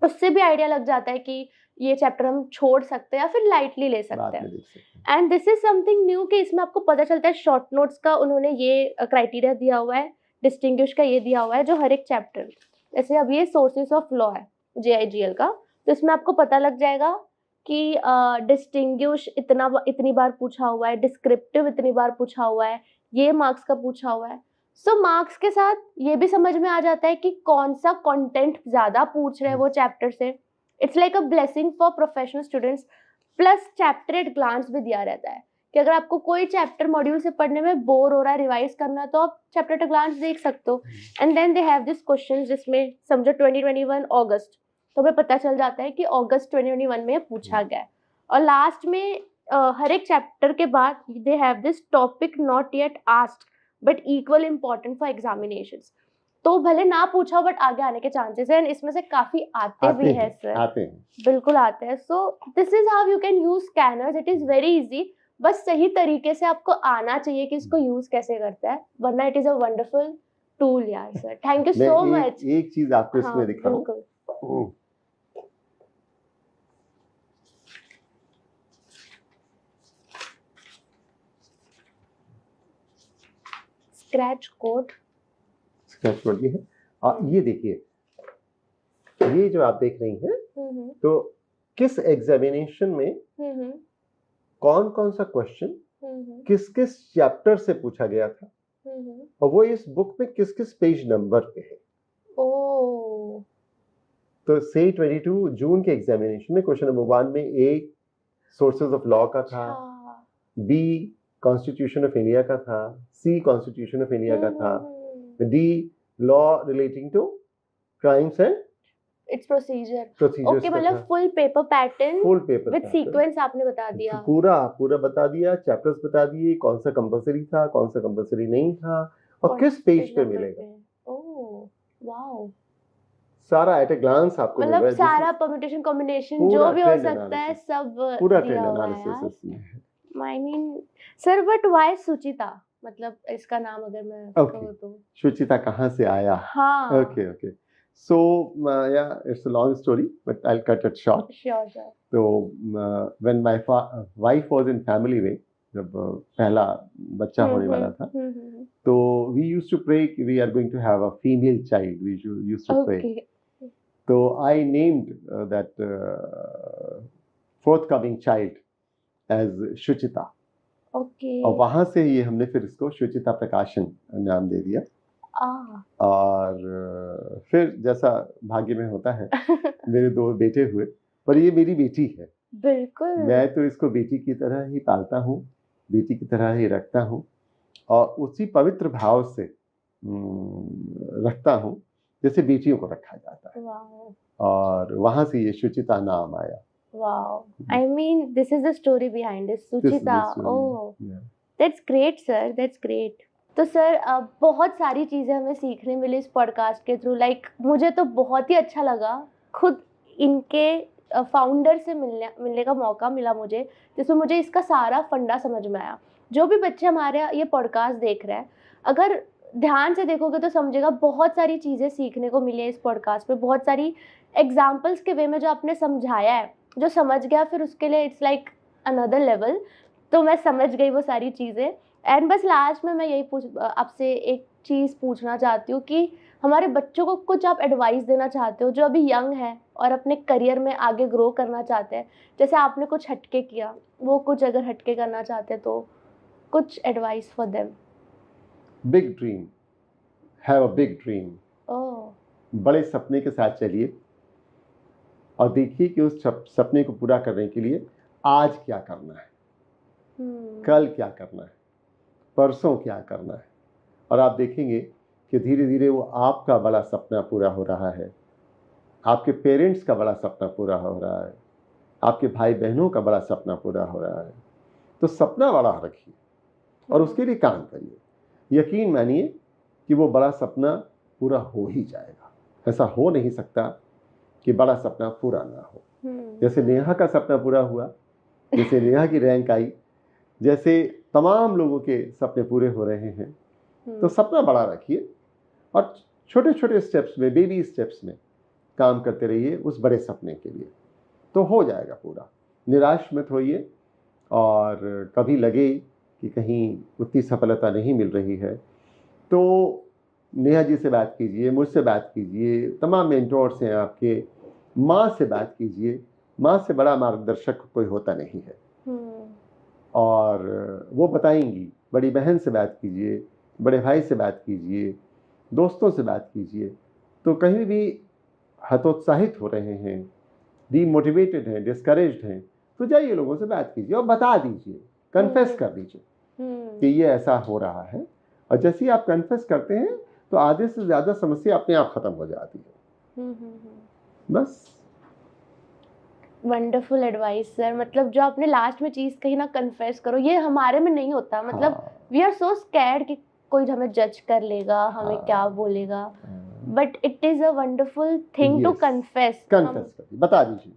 उससे भी आइडिया लग जाता है कि ये चैप्टर हम छोड़ सकते हैं या फिर लाइटली ले सकते हैं। And this is something new कि इसमें आपको पता चलता है शॉर्ट नोट्स का उन्होंने ये क्राइटेरिया दिया हुआ है, डिस्टिंग्विश का ये दिया हुआ है, जो हर एक चैप्टर, जैसे अब ये सोर्सेस ऑफ लॉ है JIGL का, तो इसमें आपको पता लग जाएगा कि डिस्टिंग्विश इतनी बार पूछा हुआ है, डिस्क्रिप्टिव इतनी बार पूछा हुआ है, ये मार्क्स का पूछा हुआ है। सो मार्क्स के साथ ये भी समझ में आ जाता है कि कौन सा कंटेंट ज्यादा पूछ रहे हैं वो चैप्टर से। It's like a blessing for professional students. Plus chapter at glance भी दिया रहता है कि अगर आपको कोई चैप्टर मॉड्यूल से पढ़ने में बोर हो रहा है, रिवाइज करना है, तो आप चैप्टर एट ग्लांस देख सकते हो। And then they have this question, जिसमें समझो 2021 अगस्त, तो हमें पता चल जाता है कि अगस्त 2021 में पूछा गया है। और लास्ट में हर एक चैप्टर के बाद दे have this topic not yet asked but equal important for examinations. तो भले ना पूछा बट आगे आने के चांसेस हैं, इसमें से काफी आते भी हैं सर, आते हैं, बिल्कुल आते हैं। So this is how you can use scanners, it is very easy, बस सही तरीके से आपको आना चाहिए कि इसको यूज कैसे करता है, वरना it is a wonderful tool यार sir. Thank you so much. एक चीज आपको इसमें दिखाऊं, बिल्कुल। स्क्रैच कोड ये है, और ये देखिए, ये जो आप देख रही हैं, तो किस एग्जामिनेशन में कौन कौन सा क्वेश्चन किस किस चैप्टर से पूछा गया था, और वो इस बुक में किस किस पेज नंबर पे है। तो से 22 जून के एग्जामिनेशन में क्वेश्चन नंबर 1 में ए सोर्सेज ऑफ लॉ का था, बी कॉन्स्टिट्यूशन ऑफ इंडिया का था, सी कॉन्स्टिट्यूशन ऑफ इंडिया का था, the law relating to crimes and its procedure. Okay, मतलब full paper pattern, full paper with sequence आपने बता दिया, पूरा बता दिया, चैप्टर्स बता दिए, कौन सा कंपलसरी था, कौन सा कंपलसरी नहीं था, और किस पेज पे मिलेगा। ओह वाओ, सारा एट ए ग्लांस आपको मिल रहा है, मतलब सारा परम्यूटेशन कॉम्बिनेशन जो भी हो सकता है सब पूरा ट्रेंड एनालिसिस इसमें है। I mean sir, but why Suchita, मतलब इसका नाम अगर मैं कहूं तो सुचिता कहाँ से आया? हाँ, okay so yeah, it's a long story but I'll cut it short. Sure. So when my wife was in family way, जब पहला बच्चा होने वाला था, तो we used to pray कि we are going to have a female child, we used to pray. So I named that forthcoming child as Shuchita. Okay. और वहां से ये हमने फिर इसको शुचिता प्रकाशन नाम दे दिया। और फिर जैसा भाग्य में होता है मेरे 2 बेटे हुए, पर ये मेरी बेटी है। बिल्कुल, मैं तो इसको बेटी की तरह ही पालता हूँ, बेटी की तरह ही रखता हूँ, और उसी पवित्र भाव से रखता हूँ जैसे बेटियों को रखा जाता है। और वहां से ये शुचिता नाम आया। Wow, I mean this is the story behind it, Suchita. Oh, that's great sir, that's great. तो सर बहुत सारी चीज़ें हमें सीखने मिली इस पॉडकास्ट के थ्रू। लाइक मुझे तो बहुत ही अच्छा लगा, खुद इनके फाउंडर से मिलने का मौका मिला मुझे, जिसमें मुझे इसका सारा फंडा समझ में आया। जो भी बच्चे हमारे ये पॉडकास्ट देख रहे हैं, अगर ध्यान से देखोगे तो समझेगा बहुत सारी चीज़ें सीखने को मिली है इस पॉडकास्ट में। बहुत सारी एग्जाम्पल्स के वे में जो आपने समझाया है, जो समझ गया फिर उसके लिए इट्स लाइक अनदर लेवल। तो मैं समझ गई वो सारी चीज़ें। एंड बस लास्ट में मैं यही आपसे एक चीज़ पूछना चाहती हूँ कि हमारे बच्चों को कुछ आप एडवाइस देना चाहते हो जो अभी यंग है और अपने करियर में आगे ग्रो करना चाहते हैं, जैसे आपने कुछ हटके किया, वो कुछ अगर हटके करना चाहते हैं तो कुछ advice for them. Big dream, have a big dream. बड़े सपने के साथ चलिए और देखिए कि उस सपने को पूरा करने के लिए आज क्या करना है, कल क्या करना है, परसों क्या करना है। और आप देखेंगे कि धीरे धीरे वो आपका बड़ा सपना पूरा हो रहा है, आपके पेरेंट्स का बड़ा सपना पूरा हो रहा है, आपके भाई बहनों का बड़ा सपना पूरा हो रहा है। तो सपना बड़ा रखिए और उसके लिए काम करिए। यकीन मानिए कि वो बड़ा सपना पूरा हो ही जाएगा। ऐसा हो नहीं सकता कि बड़ा सपना पूरा ना हो। जैसे नेहा का सपना पूरा हुआ, जैसे नेहा की रैंक आई, जैसे तमाम लोगों के सपने पूरे हो रहे हैं। तो सपना बड़ा रखिए और छोटे छोटे स्टेप्स में, बेबी स्टेप्स में काम करते रहिए उस बड़े सपने के लिए, तो हो जाएगा पूरा। निराश मत होइए, और कभी लगे कि कहीं उतनी सफलता नहीं मिल रही है तो नेहा जी से बात कीजिए, मुझसे बात कीजिए, तमाम मेंटोर्स हैं आपके, माँ से बात कीजिए। माँ से बड़ा मार्गदर्शक कोई होता नहीं है, और वो बताएंगी। बड़ी बहन से बात कीजिए, बड़े भाई से बात कीजिए, दोस्तों से बात कीजिए। तो कहीं भी हतोत्साहित हो रहे हैं, डीमोटिवेटेड हैं, डिस्करेज्ड हैं, तो जाइए लोगों से बात कीजिए और बता दीजिए, कन्फेस कर दीजिए कि ये ऐसा हो रहा है। और जैसे ही आप कन्फेस करते हैं तो आधे से ज़्यादा समस्या अपने आप ख़त्म हो जाती है। बस। Wonderful advice sir. मतलब जो आपने लास्ट में चीज कही ना, कन्फेस करो, ये हमारे में नहीं होता। मतलब वी आर सो स्कैर्ड कि कोई हमें जज कर लेगा, हमें क्या बोलेगा, but it is a wonderful thing to confess. Confess करिए, बता दीजिए,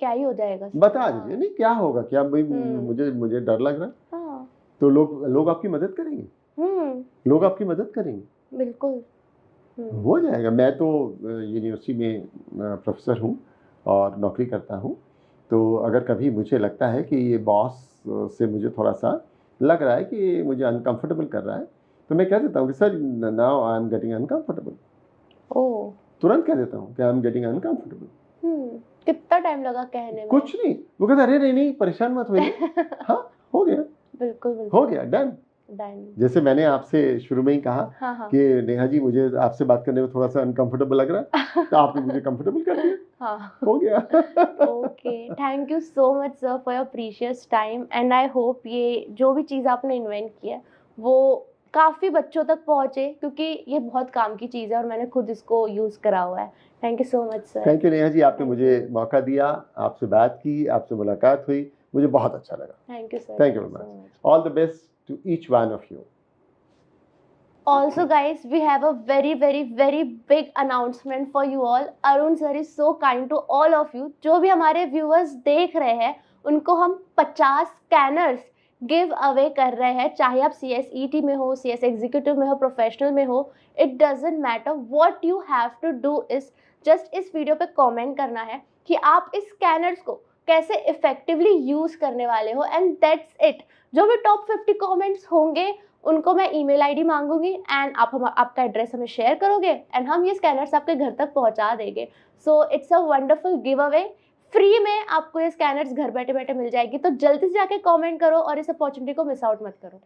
क्या ही हो जाएगा, बता दीजिए। नहीं, क्या होगा, क्या भाई मुझे डर लग रहा है। हाँ, तो लोग आपकी मदद करेंगे, लोग आपकी मदद करेंगे, बिल्कुल हो जाएगा। मैं तो यूनिवर्सिटी में प्रोफेसर हूँ और नौकरी करता हूँ। तो अगर कभी मुझे लगता है कि ये बॉस से मुझे थोड़ा सा लग रहा है कि मुझे अनकंफर्टेबल कर रहा है, तो मैं कह देता हूँ कि sir now I am getting uncomfortable. तुरंत कह देता हूँ कि आई एम गेटिंग अनकंफर्टेबल। कितना टाइम लगा कहने में? कुछ नहीं, वो कहता अरे नहीं परेशान मत होइए। हाँ, हो गया, बिल्कुल हो गया, डन। जैसे मैंने आपसे शुरू में ही कहा कि नेहा जी मुझे आपसे बात करने में थोड़ा सा अनकंफर्टेबल लग रहा है, तो आपने मुझे कंफर्टेबल कर दिया। हो गया। Okay, thank you so much sir for your precious time, and I hope ये जो भी चीज़ आपने इन्वेंट की है वो काफ़ी बच्चों तक पहुँचे, क्योंकि ये बहुत काम की चीज़ है और मैंने खुद इसको यूज़ करा हुआ है। Thank you so much sir. Thank you Neha ji, आपने मुझे मौका दिया, आपसे बात की, आपसे मुलाकात हुई, मुझे बहुत अच्छा लगा। Thank you sir. Thank you very much. All the best to each one of you. Also guys, we have a very big announcement for you all. Arun sir is so kind to all of you. जो भी हमारे viewers देख रहे हैं उनको हम 50 scanners give away कर रहे हैं, चाहे आप CSET में हो, CS एग्जीक्यूटिव में हो, प्रोफेशनल में हो, it doesn't matter. What you have to do is just इस वीडियो पे कमेंट करना है कि आप इस स्कैनर्स को कैसे इफेक्टिवली यूज करने वाले हो, एंड दैट्स इट। जो भी टॉप 50 कमेंट्स होंगे उनको मैं ईमेल आईडी मांगूंगी, एंड आप आपका एड्रेस हमें शेयर करोगे एंड हम ये स्कैनर्स आपके घर तक पहुंचा देंगे। So it's a wonderful give away. Free में आपको ये स्कैनर्स घर बैठे बैठे मिल जाएगी। तो जल्दी से जाके कमेंट करो और इस अपॉर्चुनिटी को मिस आउट मत करो।